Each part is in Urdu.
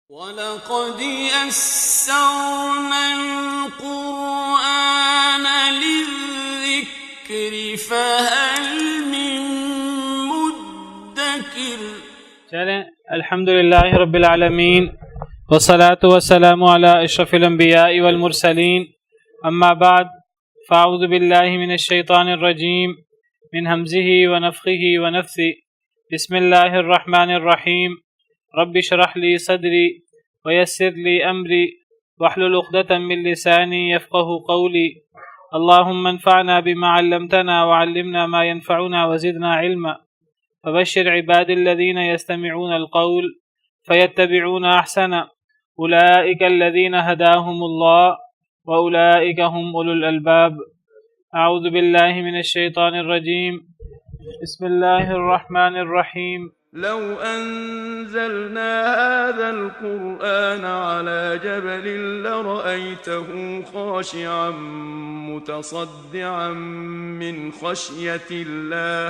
وَلَقَدْ يَسَّرْنَا الْقُرْآنَ لِلذِّكْرِ فَهَلْ مِن مُّدَّكِرٍ۔ چلیں، الحمدللہ رب العالمین والصلاة والسلام علی اشرف الانبیاء والمرسلین، اما بعد فاعوذ باللہ من الشیطان الرجیم من حمزہ ونفخہ ونفثہ۔ بسم اللہ الرحمن الرحیم۔ رب اشرح لی صدری ویسر لی امری واحلل عقدۃ من لسانی یفقہوا قولی۔ اللہم انفعنا بما علمتنا وعلمنا ما ينفعنا وزدنا علما۔ فبشر عباد الذين يستمعون القول فيتبعون أحسنه أولئك الذين هداهم الله وأولئك هم أولو الألباب۔ أعوذ بالله من الشيطان الرجيم، بسم الله الرحمن الرحيم۔ لو أنزلنا هذا القرآن على جبل لرأيته خاشعا متصدعا من خشية الله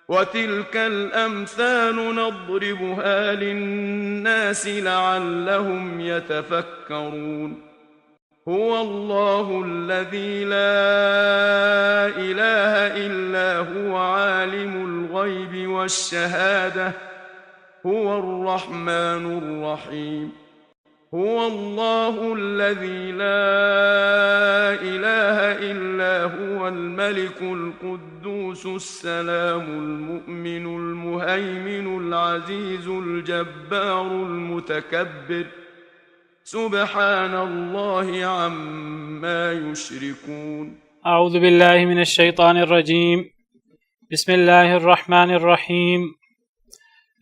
وتلك الأمثال نضربها للناس لعلهم يتفكرون۔ هو الله الذي لا إله إلا هو عالم الغيب والشهادة هو الرحمن الرحيم۔ هو الله الذي لا إله إلا هو الملك القدوس السلام المؤمن المهيمن العزيز الجبار المتكبر، سبحان الله عما يشركون۔ اعوذ باللہ من الشیطان الرجیم، بسم اللہ الرحمن الرحیم۔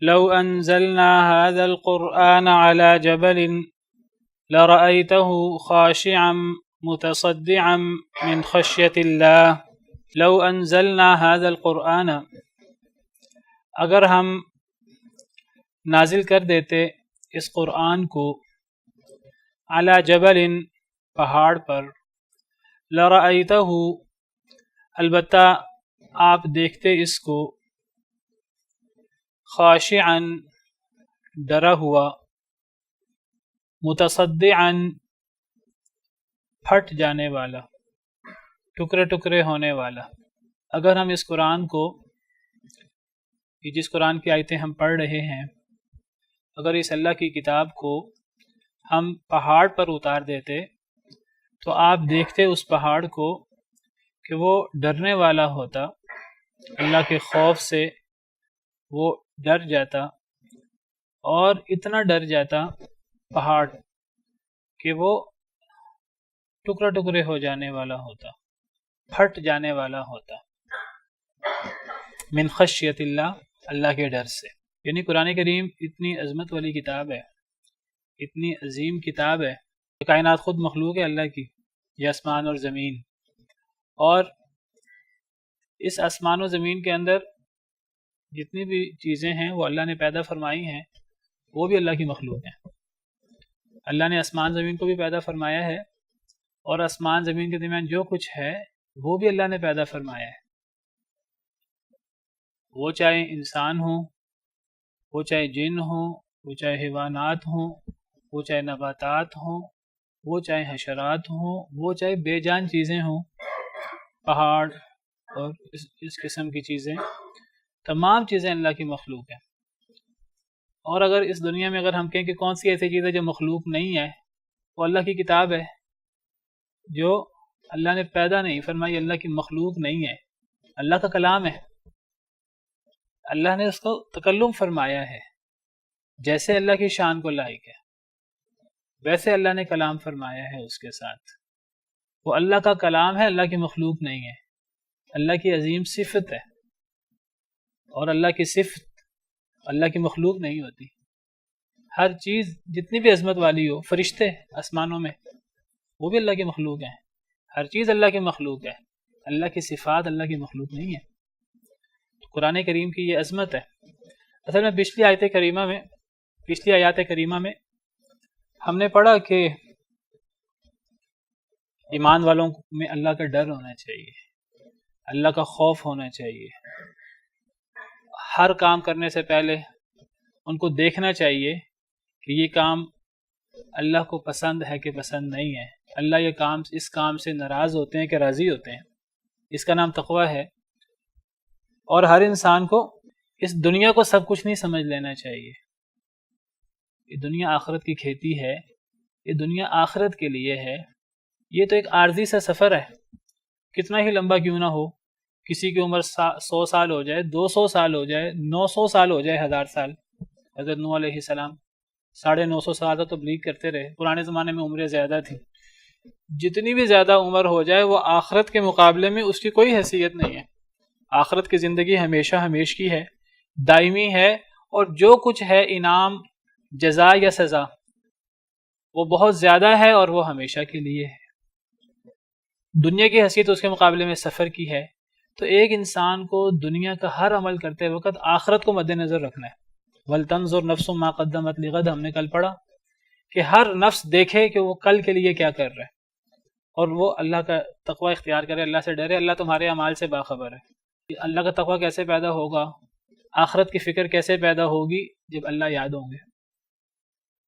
لو انزلنا هذا القرآن على جبل لرأيته خاشعا متصدعا من خشية الله۔ لو انزلنا هذا القرآن، اگر ہم نازل کر دیتے اس قرآن کو علی جبل، پہاڑ پر، لرأیتہ، البتہ آپ دیکھتے اس کو، خاشعا، ڈرا ہوا، متصدعا، پھٹ جانے والا، ٹکڑے ٹکڑے ہونے والا۔ اگر ہم اس قرآن کو، یہ جس قرآن کی آیتیں ہم پڑھ رہے ہیں، اگر اس اللہ کی کتاب کو ہم پہاڑ پر اتار دیتے تو آپ دیکھتے اس پہاڑ کو کہ وہ ڈرنے والا ہوتا، اللہ کے خوف سے وہ ڈر جاتا، اور اتنا ڈر جاتا پہاڑ کہ وہ ٹکڑے ٹکڑے ہو جانے والا ہوتا، پھٹ جانے والا ہوتا، من خشیت اللہ، اللہ کے ڈر سے۔ یعنی قرآن کریم اتنی عظمت والی کتاب ہے، اتنی عظیم کتاب ہے، کائنات خود مخلوق ہے اللہ کی، یہ آسمان اور زمین، اور اس آسمان و زمین کے اندر جتنی بھی چیزیں ہیں وہ اللہ نے پیدا فرمائی ہیں، وہ بھی اللہ کی مخلوق ہیں۔ اللہ نے آسمان زمین کو بھی پیدا فرمایا ہے، اور آسمان زمین کے درمیان جو کچھ ہے وہ بھی اللہ نے پیدا فرمایا ہے، وہ چاہے انسان ہوں، وہ چاہے جن ہوں، وہ چاہے حیوانات ہوں، وہ چاہے نباتات ہوں، وہ چاہے حشرات ہوں، وہ چاہے بے جان چیزیں ہوں، پہاڑ اور اس قسم کی چیزیں، تمام چیزیں اللہ کی مخلوق ہیں۔ اور اگر اس دنیا میں اگر ہم کہیں کہ کون سی ایسی چیز ہے جو مخلوق نہیں ہے، وہ اللہ کی کتاب ہے، جو اللہ نے پیدا نہیں فرمائی، اللہ کی مخلوق نہیں ہے، اللہ کا کلام ہے، اللہ نے اس کو تکلم فرمایا ہے، جیسے اللہ کی شان کو لائق ہے ویسے اللہ نے کلام فرمایا ہے اس کے ساتھ۔ وہ اللہ کا کلام ہے، اللہ کی مخلوق نہیں ہے، اللہ کی عظیم صفت ہے، اور اللہ کی صفت اللہ کی مخلوق نہیں ہوتی۔ ہر چیز جتنی بھی عظمت والی ہو، فرشتے آسمانوں میں وہ بھی اللہ کی مخلوق ہیں، ہر چیز اللہ کی مخلوق ہے، اللہ کی صفات اللہ کی مخلوق نہیں ہے۔ قرآن کریم کی یہ عظمت ہے۔ اصل میں پچھلی آیات کریمہ میں ہم نے پڑھا کہ ایمان والوں میں اللہ کا ڈر ہونا چاہیے، اللہ کا خوف ہونا چاہیے، ہر کام کرنے سے پہلے ان کو دیکھنا چاہیے کہ یہ کام اللہ کو پسند ہے کہ پسند نہیں ہے، اللہ اس کام سے ناراض ہوتے ہیں کہ راضی ہوتے ہیں، اس کا نام تقویٰ ہے۔ اور ہر انسان کو اس دنیا کو سب کچھ نہیں سمجھ لینا چاہیے۔ یہ دنیا آخرت کی کھیتی ہے، یہ دنیا آخرت کے لیے ہے، یہ تو ایک عارضی سا سفر ہے، کتنا ہی لمبا کیوں نہ ہو، کسی کی عمر 100 سال ہو جائے، 200 سال ہو جائے، 900 سال ہو جائے، 1000 سال۔ حضرت نوح علیہ السلام 950 سال تک تبلیغ کرتے رہے، پرانے زمانے میں عمریں زیادہ تھیں۔ جتنی بھی زیادہ عمر ہو جائے وہ آخرت کے مقابلے میں اس کی کوئی حیثیت نہیں ہے۔ آخرت کی زندگی ہمیشہ ہمیش کی ہے، دائمی ہے، اور جو کچھ ہے انعام، جزا یا سزا، وہ بہت زیادہ ہے اور وہ ہمیشہ کے لیے ہے۔ دنیا کی حیثیت اس کے مقابلے میں سفر کی ہے، تو ایک انسان کو دنیا کا ہر عمل کرتے وقت آخرت کو مد نظر رکھنا ہے۔ وَلْتَنْظُرْ نَفْسٌ مَا قَدَّمَتْ لِغَدٍ، ہم نے کل پڑھا کہ ہر نفس دیکھے کہ وہ کل کے لیے کیا کر رہا ہے، اور وہ اللہ کا تقوی اختیار کرے، اللہ سے ڈرے۔ اللہ تمہارے اعمال سے باخبر ہے۔ اللہ کا تقوی کیسے پیدا ہوگا، آخرت کی فکر کیسے پیدا ہوگی؟ جب اللہ یاد ہوں گے،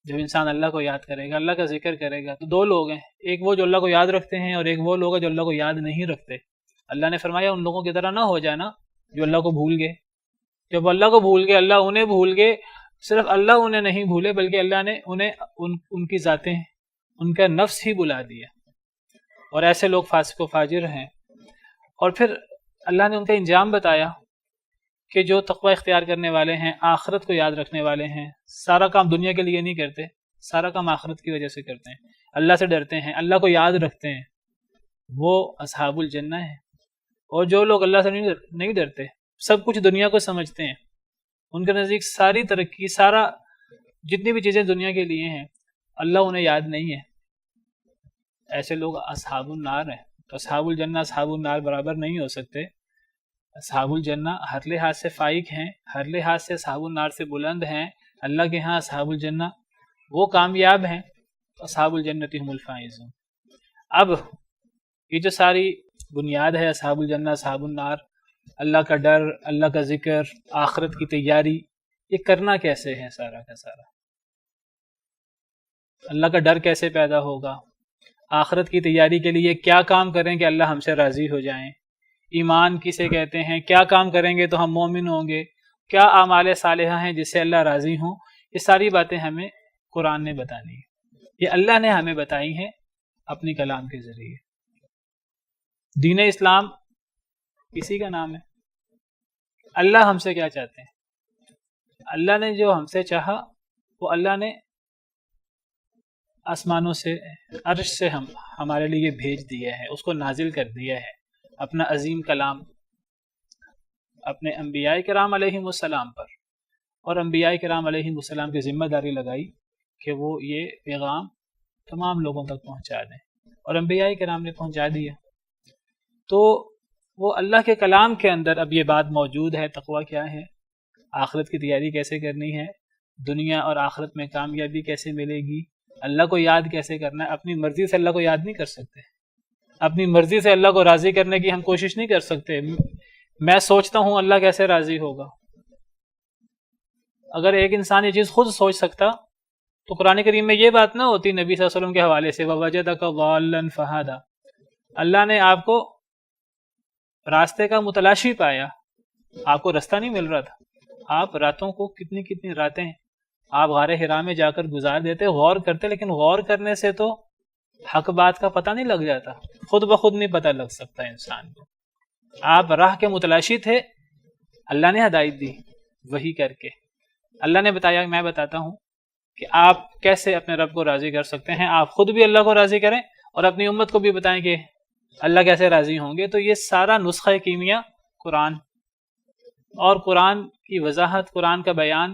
جب انسان اللہ کو یاد کرے گا، اللہ کا ذکر کرے گا۔ تو دو لوگ ہیں، ایک وہ جو اللہ کو یاد رکھتے ہیں، اور ایک وہ لوگ ہیں جو اللہ کو یاد نہیں رکھتے۔ اللہ نے فرمایا ان لوگوں کی طرح نہ ہو جانا جو اللہ کو بھول گئے۔ جب اللہ کو بھول گئے، اللہ انہیں بھول گئے، صرف اللہ انہیں نہیں بھولے بلکہ اللہ نے انہیں ان کی ذاتیں، ان کا نفس ہی بلا دیا، اور ایسے لوگ فاسق و فاجر ہیں۔ اور پھر اللہ نے ان کا انجام بتایا کہ جو تقوی اختیار کرنے والے ہیں، آخرت کو یاد رکھنے والے ہیں، سارا کام دنیا کے لیے نہیں کرتے، سارا کام آخرت کی وجہ سے کرتے ہیں، اللہ سے ڈرتے ہیں، اللہ کو یاد رکھتے ہیں، وہ اصحاب الجنہ ہیں۔ اور جو لوگ اللہ سے نہیں ڈرتے، سب کچھ دنیا کو سمجھتے ہیں، ان کے نزدیک ساری ترقی، سارا جتنی بھی چیزیں دنیا کے لیے ہیں، اللہ انہیں یاد نہیں ہے، ایسے لوگ اصحاب النار ہیں۔ تو اصحاب الجنہ اصحاب النار برابر نہیں ہو سکتے۔ اصحاب الجنہ ہر لحاظ سے فائق ہیں، ہر لحاظ سے اصحاب النار سے بلند ہیں۔ اللہ کے ہاں اصحاب الجنہ وہ کامیاب ہیں، اصحاب الجنت هم الفائزون۔ اب یہ جو ساری بنیاد ہے، اصحاب الجنہ اصحاب النار، اللہ کا ڈر، اللہ کا ذکر، آخرت کی تیاری، یہ کرنا کیسے ہے؟ سارا کا سارا اللہ کا ڈر کیسے پیدا ہوگا؟ آخرت کی تیاری کے لیے کیا کام کریں کہ اللہ ہم سے راضی ہو جائیں؟ ایمان کسے کہتے ہیں؟ کیا کام کریں گے تو ہم مومن ہوں گے؟ کیا اعمال صالحہ ہیں جس سے اللہ راضی ہوں؟ یہ ساری باتیں ہمیں قرآن نے بتانی ہیں، یہ اللہ نے ہمیں بتائی ہیں اپنی کلام کے ذریعے۔ دین اسلام کسی کا نام ہے۔ اللہ ہم سے کیا چاہتے ہیں؟ اللہ نے جو ہم سے چاہا وہ اللہ نے آسمانوں سے، عرش سے ہمارے لیے بھیج دیا ہے، اس کو نازل کر دیا ہے، اپنا عظیم کلام اپنے انبیاء کرام علیہم السلام پر، اور انبیاء کرام علیہم السلام کی ذمہ داری لگائی کہ وہ یہ پیغام تمام لوگوں تک پہنچا دیں، اور انبیاء کرام نے پہنچا دیا۔ تو وہ اللہ کے کلام کے اندر اب یہ بات موجود ہے، تقویٰ کیا ہے، آخرت کی تیاری کیسے کرنی ہے، دنیا اور آخرت میں کامیابی کیسے ملے گی، اللہ کو یاد کیسے کرنا ہے۔ اپنی مرضی سے اللہ کو یاد نہیں کر سکتے، اپنی مرضی سے اللہ کو راضی کرنے کی ہم کوشش نہیں کر سکتے۔ میں سوچتا ہوں اللہ کیسے راضی ہوگا؟ اگر ایک انسان یہ چیز خود سوچ سکتا تو قرآن کریم میں یہ بات نہ ہوتی نبی صلی اللہ علیہ وسلم کے حوالے سے، وَوَجَدَكَ ضَالًّا فَهَدَى، اللہ نے آپ کو راستے کا متلاشی پایا، آپ کو راستہ نہیں مل رہا تھا، آپ راتوں کو کتنی راتیں آپ غار حرا میں جا کر گزار دیتے، غور کرتے، لیکن غور کرنے سے تو حق بات کا پتہ نہیں لگ جاتا، خود بخود نہیں پتہ لگ سکتا انسان کو۔ آپ راہ کے متلاشی تھے، اللہ نے ہدایت دی وحی کر کے، اللہ نے بتایا، میں بتاتا ہوں کہ آپ کیسے اپنے رب کو راضی کر سکتے ہیں، آپ خود بھی اللہ کو راضی کریں اور اپنی امت کو بھی بتائیں کہ اللہ کیسے راضی ہوں گے۔ تو یہ سارا نسخہ کیمیا قرآن، اور قرآن کی وضاحت، قرآن کا بیان،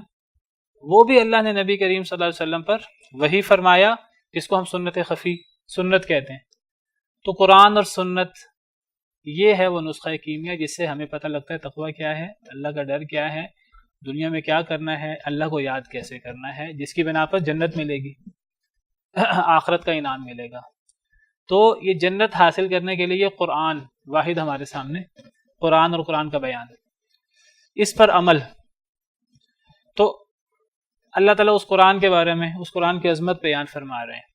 وہ بھی اللہ نے نبی کریم صلی اللہ علیہ وسلم پر وحی فرمایا، جس کو ہم سنت خفی، سنت کہتے ہیں۔ تو قرآن اور سنت یہ ہے وہ نسخہ کیمیا جس سے ہمیں پتہ لگتا ہے تقویٰ کیا ہے، اللہ کا ڈر کیا ہے، دنیا میں کیا کرنا ہے، اللہ کو یاد کیسے کرنا ہے، جس کی بنا پر جنت ملے گی، آخرت کا انعام ملے گا۔ تو یہ جنت حاصل کرنے کے لیے قرآن واحد ہمارے سامنے، قرآن اور قرآن کا بیان، اس پر عمل۔ تو اللہ تعالیٰ اس قرآن کے بارے میں، اس قرآن کی عظمت بیان فرما رہے ہیں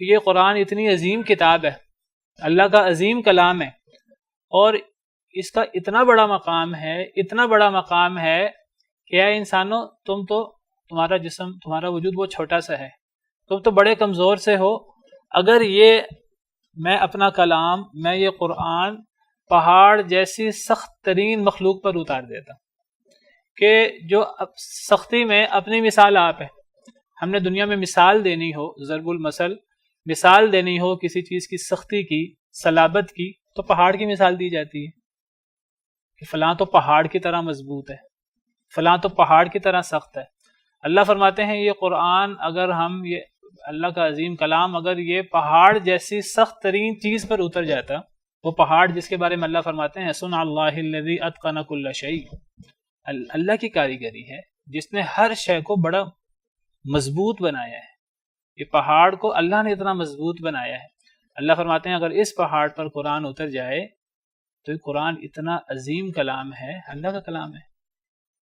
کہ یہ قرآن اتنی عظیم کتاب ہے، اللہ کا عظیم کلام ہے، اور اس کا اتنا بڑا مقام ہے، اتنا بڑا مقام ہے کہ اے انسانوں، تمہارا جسم، تمہارا وجود وہ چھوٹا سا ہے، تم تو بڑے کمزور سے ہو، اگر یہ میں اپنا کلام، میں یہ قرآن پہاڑ جیسی سخت ترین مخلوق پر اتار دیتا کہ جو سختی میں اپنی مثال آپ ہے. ہم نے دنیا میں مثال دینی ہو، ضرب المثل مثال دینی ہو کسی چیز کی سختی کی، صلابت کی، تو پہاڑ کی مثال دی جاتی ہے کہ فلاں تو پہاڑ کی طرح مضبوط ہے، فلاں تو پہاڑ کی طرح سخت ہے. اللہ فرماتے ہیں یہ قرآن، اگر ہم یہ اللہ کا عظیم کلام اگر یہ پہاڑ جیسی سخت ترین چیز پر اتر جاتا، وہ پہاڑ جس کے بارے میں اللہ فرماتے ہیں صنع اللہ الذی اتقن کل شیء، اللہ کی کاریگری ہے جس نے ہر شے کو بڑا مضبوط بنایا ہے. یہ پہاڑ کو اللہ نے اتنا مضبوط بنایا ہے. اللہ فرماتے ہیں اگر اس پہاڑ پر قرآن اتر جائے تو یہ قرآن اتنا عظیم کلام ہے، اللہ کا کلام ہے،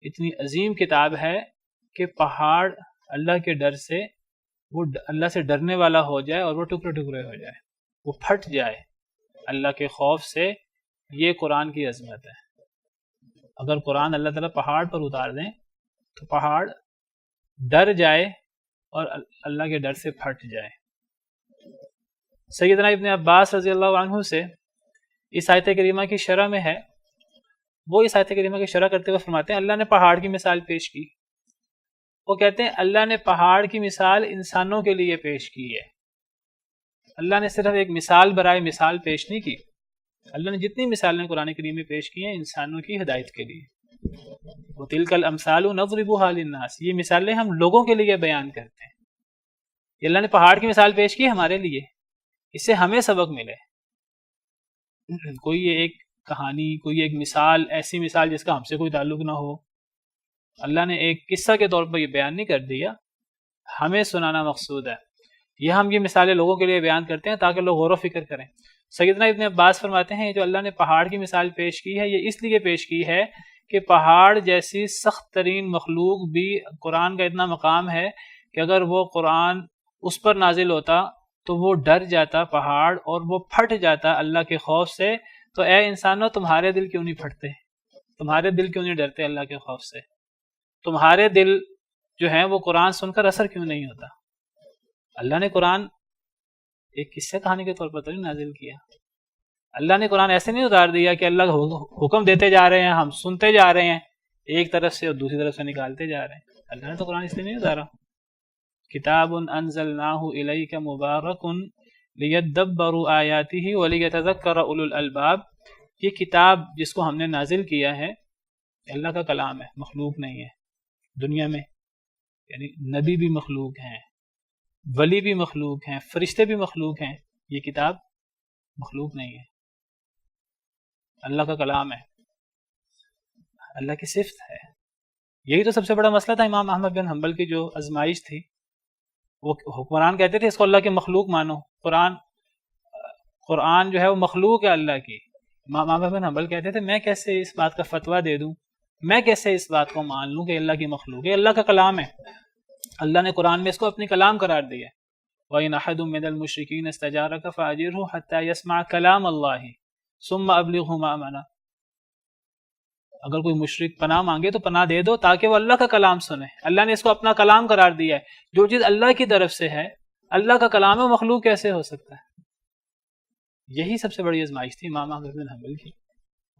اتنی عظیم کتاب ہے کہ پہاڑ اللہ کے ڈر سے، وہ اللہ سے ڈرنے والا ہو جائے اور وہ ٹکڑے ٹکڑے ہو جائے، وہ پھٹ جائے اللہ کے خوف سے. یہ قرآن کی عظمت ہے. اگر قرآن اللہ تعالیٰ پہاڑ پر اتار دیں تو پہاڑ ڈر جائے اور اللہ کے ڈر سے پھٹ جائے. سیدنا ابن عباس رضی اللہ عنہ سے اس آیت کریمہ کی شرح میں ہے، وہ اس آیت کریمہ کی شرح کرتے ہوئے فرماتے ہیں اللہ نے پہاڑ کی مثال پیش کی. وہ کہتے ہیں اللہ نے پہاڑ کی مثال انسانوں کے لیے پیش کی ہے. اللہ نے صرف ایک مثال برائے مثال پیش نہیں کی، اللہ نے جتنی مثالیں قرآن کریم میں پیش کی ہیں انسانوں کی ہدایت کے لیے. وَتِلْكَ الْأَمْثَالُ نَضْرِبُهَا لِلنَّاسِ، یہ مثالیں ہم لوگوں کے لیے بیان کرتے ہیں. یہ اللہ نے پہاڑ کی مثال پیش کی ہمارے لیے، اس سے ہمیں سبق ملے. کوئی ایک کہانی، کوئی ایک مثال، ایسی مثال جس کا ہم سے کوئی تعلق نہ ہو، اللہ نے ایک قصہ کے طور پر یہ بیان نہیں کر دیا، ہمیں سنانا مقصود ہے. یہ ہم یہ مثالیں لوگوں کے لیے بیان کرتے ہیں تاکہ لوگ غور و فکر کریں. سیدنا ابن عباس فرماتے ہیں جو اللہ نے پہاڑ کی مثال پیش کی ہے یہ اس لیے پیش کی ہے کہ پہاڑ جیسی سخت ترین مخلوق بھی قرآن کا اتنا مقام ہے کہ اگر وہ قرآن اس پر نازل ہوتا تو وہ ڈر جاتا پہاڑ اور وہ پھٹ جاتا اللہ کے خوف سے. تو اے انسانوں، تمہارے دل کیوں نہیں پھٹتے؟ تمہارے دل کیوں نہیں ڈرتے اللہ کے خوف سے؟ تمہارے دل جو ہیں وہ قرآن سن کر اثر کیوں نہیں ہوتا؟ اللہ نے قرآن ایک قصہ کہانی کے طور پر تو نہیں نازل کیا. اللہ نے قرآن ایسے نہیں اتار دیا کہ اللہ حکم دیتے جا رہے ہیں، ہم سنتے جا رہے ہیں ایک طرف سے اور دوسری طرف سے نکالتے جا رہے ہیں. اللہ نے تو قرآن اس لیے نہیں اتارا. کتاب انزلناہ الیک مبارک لیدبروا آیاتہ ولیتذکر اولو الالباب، یہ کتاب جس کو ہم نے نازل کیا ہے اللہ کا کلام ہے، مخلوق نہیں ہے. دنیا میں یعنی نبی بھی مخلوق ہیں، ولی بھی مخلوق ہیں، فرشتے بھی مخلوق ہیں، یہ کتاب مخلوق نہیں ہے، اللہ کا کلام ہے، اللہ کی صفت ہے. یہی تو سب سے بڑا مسئلہ تھا امام احمد بن حنبل کی جو آزمائش تھی. وہ حکمران کہتے تھے اس کو اللہ کی مخلوق مانو، قرآن جو ہے وہ مخلوق ہے اللہ کی. امام احمد بن حنبل کہتے تھے میں کیسے اس بات کا فتویٰ دے دوں، میں کیسے اس بات کو مان لوں کہ اللہ کی مخلوق ہے، اللہ کا کلام ہے. اللہ نے قرآن میں اس کو اپنی کلام قرار دیا. وَإِنْ أَحَدٌ مِّنَ الْمُشْرِكِينَ اسْتَجَارَكَ فَأَجِرْهُ حَتَّى يَسْمَعَ كَلَامَ اللَّهِ ثُمَّ أَبْلِغْهُ مَأْمَنَهُ. اگر کوئی مشرک پناہ مانگے تو پناہ دے دو تاکہ وہ اللہ کا کلام سنے. اللہ نے اس کو اپنا کلام قرار دیا ہے. جو چیز اللہ کی طرف سے ہے، اللہ کا کلام ہے، مخلوق کیسے ہو سکتا ہے؟ یہی سب سے بڑی آزمائش تھی امام احمد بن حنبل کی.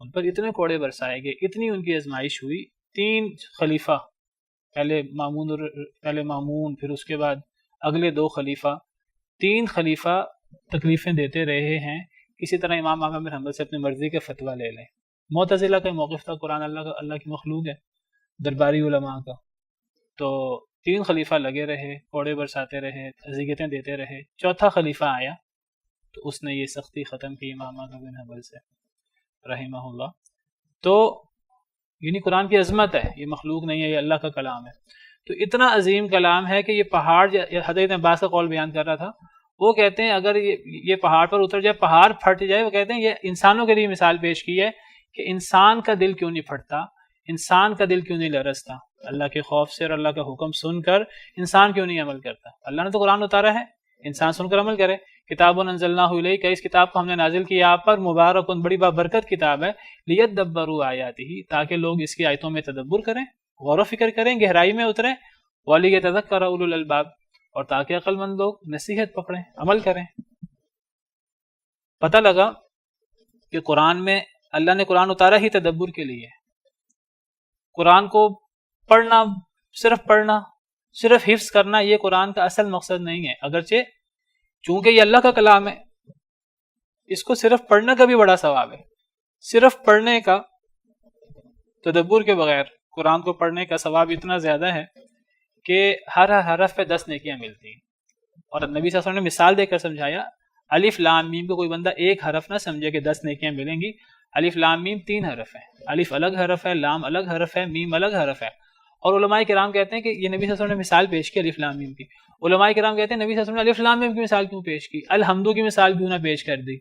ان پر اتنے کوڑے برسائے گئے، اتنی ان کی آزمائش ہوئی. 3 خلیفہ، پہلے مامون، پھر اس کے بعد اگلے 2 خلیفہ، 3 خلیفہ تکلیفیں دیتے رہے ہیں. کسی طرح امام احمد بن حنبل سے اپنی مرضی کا فتویٰ لے لیں. معتزلہ کا موقف تھا قرآن اللہ کی مخلوق ہے، درباری علماء کا. تو 3 خلیفہ لگے رہے، کوڑے برساتے رہے، اذیتیں دیتے رہے. 4تھا خلیفہ آیا تو اس نے یہ سختی ختم کی امام احمد بن حنبل سے رحمہ اللہ. تو یعنی قرآن کی عظمت ہے، یہ مخلوق نہیں ہے، یہ اللہ کا کلام ہے. تو اتنا عظیم کلام ہے کہ یہ پہاڑ، حضرت عباس کا قول بیان کر رہا تھا، وہ کہتے ہیں اگر یہ پہاڑ پر اتر جائے، پہاڑ پھٹ جائے، وہ کہتے ہیں یہ انسانوں کے لیے مثال پیش کی ہے کہ انسان کا دل کیوں نہیں پھٹتا، انسان کا دل کیوں نہیں لرزتا اللہ کے خوف سے، اور اللہ کا حکم سن کر انسان کیوں نہیں عمل کرتا؟ اللہ نے تو قرآن اتارا ہے، انسان سن کر عمل کرے۔ کتاب انزلناہ الیک، اس کتاب کو ہم نے نازل کیا آپ پر، مبارک بڑی بابرکت کتاب ہے، لیدبروا آیاتہ، تاکہ لوگ اس کی آیتوں میں تدبر کریں، غور و فکر کریں، گہرائی میں اتریں، ولیتذکر اولو الالباب، اور تاکہ عقل مند لوگ نصیحت پکڑیں، عمل کریں۔ پتہ لگا کہ قرآن میں اللہ نے قرآن اتارا ہی تدبر کے لیے۔ قرآن کو پڑھنا، صرف حفظ کرنا، یہ قرآن کا اصل مقصد نہیں ہے، اگرچہ چونکہ یہ اللہ کا کلام ہے، اس کو صرف پڑھنے کا بھی بڑا ثواب ہے۔ صرف پڑھنے کا، تدبر کے بغیر قرآن کو پڑھنے کا ثواب اتنا زیادہ ہے کہ ہر حرف پہ 10 نیکیاں ملتی ہیں۔ اور نبی صلی اللہ علیہ وسلم نے مثال دے کر سمجھایا، الف لام میم کو کوئی بندہ ایک حرف نہ سمجھے کہ 10 نیکیاں ملیں گی۔ الف لام میم 3 حرف ہیں، الف الگ حرف ہے، لام الگ حرف ہے، میم الگ حرف ہے۔ اور علماء کرام کہتے ہیں کہ یہ نبی صلی اللہ علیہ وسلم نے مثال پیش کی الف لام میم کی۔ علماء کرام کہتے ہیں نبی صلی اللہ علیہ وسلم نے الف لام میم کی مثال کیوں پیش کی، الحمدو کی مثال کیوں نہ پیش کر دی،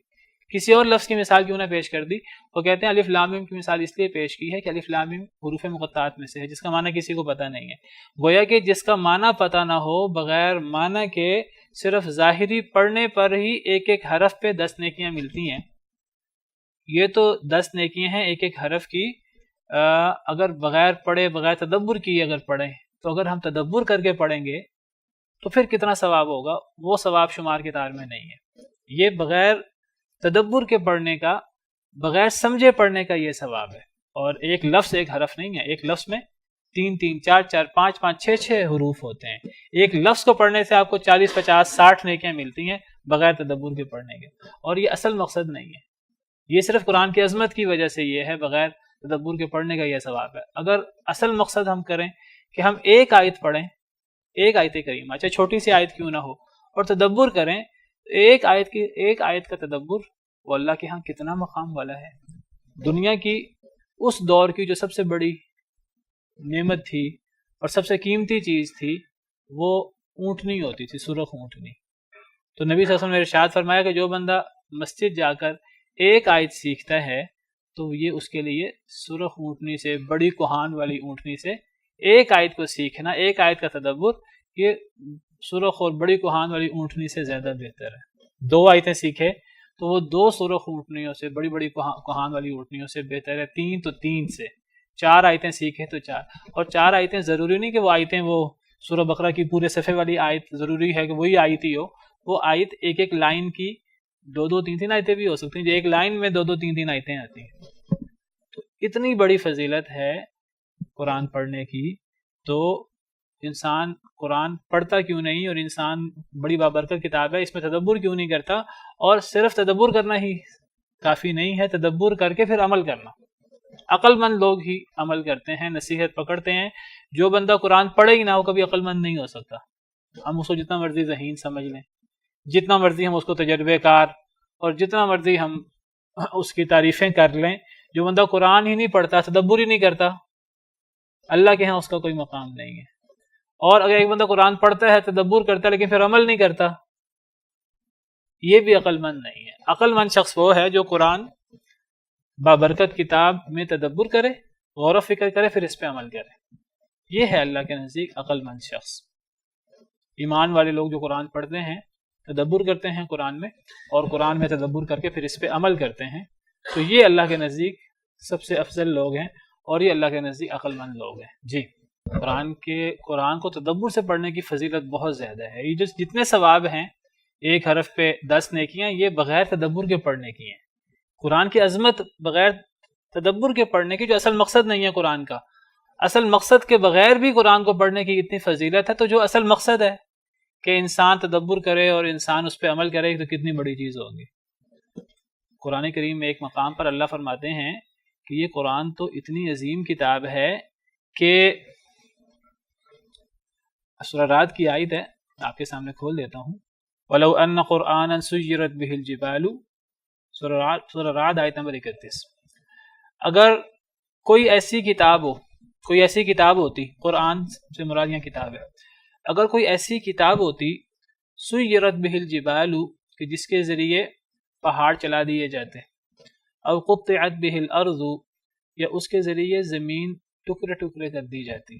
کسی اور لفظ کی مثال کیوں نہ پیش کر دی؟ وہ کہتے ہیں الف لام میم کی مثال اس لیے پیش کی ہے کہ الف لام میم حروف مقطعات میں سے ہے، جس کا معنی کسی کو پتہ نہیں ہے۔ گویا کہ جس کا معنی پتہ نہ ہو، بغیر معنی کے صرف ظاہری پڑھنے پر ہی ایک ایک حرف پہ 10 نیکیاں ملتی ہیں۔ یہ تو 10 نیکیاں ہیں ایک ایک حرف کی، اگر بغیر پڑھے، بغیر تدبر کیے اگر پڑھیں، تو اگر ہم تدبر کر کے پڑھیں گے تو پھر کتنا ثواب ہوگا، وہ ثواب شمار کے تار میں نہیں ہے۔ یہ بغیر تدبر کے پڑھنے کا، بغیر سمجھے پڑھنے کا یہ ثواب ہے۔ اور ایک لفظ ایک حرف نہیں ہے، ایک لفظ میں 3 3 4 4 5 5 6 6 حروف ہوتے ہیں۔ ایک لفظ کو پڑھنے سے آپ کو 40 50 60 نیکیاں ملتی ہیں بغیر تدبر کے پڑھنے کے، اور یہ اصل مقصد نہیں ہے۔ یہ صرف قرآن کی عظمت کی وجہ سے یہ ہے، بغیر تدبر کے پڑھنے کا یہ ثواب ہے۔ اگر اصل مقصد ہم کریں کہ ہم ایک آیت پڑھیں، ایک آیت کریمہ چاہے چھوٹی سی آیت کیوں نہ ہو، اور تدبر کریں، ایک آیت کا تدبر وہ اللہ کے ہاں کتنا مقام والا ہے۔ دنیا کی اس دور کی جو سب سے بڑی نعمت تھی اور سب سے قیمتی چیز تھی، وہ اونٹنی ہوتی تھی، سرخ اونٹنی۔ تو نبی صلی اللہ علیہ وسلم نے ارشاد فرمایا کہ جو بندہ مسجد جا کر ایک آیت سیکھتا ہے تو یہ اس کے لیے سرخ اونٹنی سے، بڑی کوہان والی اونٹنی سے ایک آیت کو سیکھنا، ایک آیت کا تدبر، یہ سرخ اور بڑی کوہان والی اونٹنی سے زیادہ بہتر ہے۔ 2 آیتیں سیکھے تو وہ 2 سرخ اونٹنیوں سے، بڑی بڑی کوہان والی اونٹنیوں سے بہتر ہے۔ 3 تو 3 سے، 4 آیتیں سیکھے تو 4، اور 4 آیتیں ضروری نہیں کہ وہ آیتیں وہ سورہ بقرہ کی پورے صفحے والی آیت ضروری ہے کہ وہی آیت ہی ہو، وہ آیت ایک ایک لائن کی 2 2 3 3 آیتیں بھی ہو سکتی ہیں، جو ایک لائن میں 2 2 3 3 آیتیں آتی ہیں۔ تو اتنی بڑی فضیلت ہے قرآن پڑھنے کی، تو انسان قرآن پڑھتا کیوں نہیں؟ اور انسان بڑی بابرکت کتاب ہے، اس میں تدبر کیوں نہیں کرتا؟ اور صرف تدبر کرنا ہی کافی نہیں ہے، تدبر کر کے پھر عمل کرنا۔ عقل مند لوگ ہی عمل کرتے ہیں، نصیحت پکڑتے ہیں۔ جو بندہ قرآن پڑھے ہی نہ ہو، کبھی عقل مند نہیں ہو سکتا۔ ہم اس کو جتنا مرضی ذہین سمجھ لیں، جتنا مرضی ہم اس کو تجربے کار، اور جتنا مرضی ہم اس کی تعریفیں کر لیں، جو بندہ قرآن ہی نہیں پڑھتا، تدبر ہی نہیں کرتا، اللہ کے ہاں اس کا کوئی مقام نہیں ہے۔ اور اگر ایک بندہ قرآن پڑھتا ہے، تدبر کرتا ہے، لیکن پھر عمل نہیں کرتا، یہ بھی عقل مند نہیں ہے۔ عقل مند شخص وہ ہے جو قرآن بابرکت کتاب میں تدبر کرے، غور و فکر کرے، پھر اس پہ عمل کرے۔ یہ ہے اللہ کے نزدیک عقل مند شخص۔ ایمان والے لوگ جو قرآن پڑھتے ہیں، تدبر کرتے ہیں قرآن میں، اور قرآن میں تدبر کر کے پھر اس پہ عمل کرتے ہیں، تو یہ اللہ کے نزدیک سب سے افضل لوگ ہیں، اور یہ اللہ کے نزدیک عقل مند لوگ ہیں۔ جی، قرآن کو تدبر سے پڑھنے کی فضیلت بہت زیادہ ہے۔ یہ جتنے ثواب ہیں، ایک حرف پہ 10 نیکیاں، یہ بغیر تدبر کے پڑھنے کی ہیں۔ قرآن کی عظمت بغیر تدبر کے پڑھنے کی، جو اصل مقصد نہیں ہے قرآن کا، اصل مقصد کے بغیر بھی قرآن کو پڑھنے کی اتنی فضیلت ہے، تو جو اصل مقصد ہے کہ انسان تدبر کرے اور انسان اس پہ عمل کرے، تو کتنی بڑی چیز ہوگی۔ قرآن کریم میں ایک مقام پر اللہ فرماتے ہیں کہ یہ قرآن تو اتنی عظیم کتاب ہے کہ سورہ رعد کی آیت ہے، آپ کے سامنے کھول دیتا ہوں، وَلَوْ أَنَّ قُرْآنًا سُيِّرَتْ بِهِ الْجِبَالُ، سورہ رعد آیت نمبر 31۔ اگر کوئی ایسی کتاب ہوتی، قرآن سے مراد یہاں کتاب ہے، اگر کوئی ایسی کتاب ہوتی، سُيِّرَتْ بِهِ الْجِبَالُ، کہ جس کے ذریعے پہاڑ چلا دیے جاتے، او قُطِّعَتْ بِهِ الْأَرْضُ، یا اس کے ذریعے زمین ٹکڑے ٹکڑے کر دی جاتی،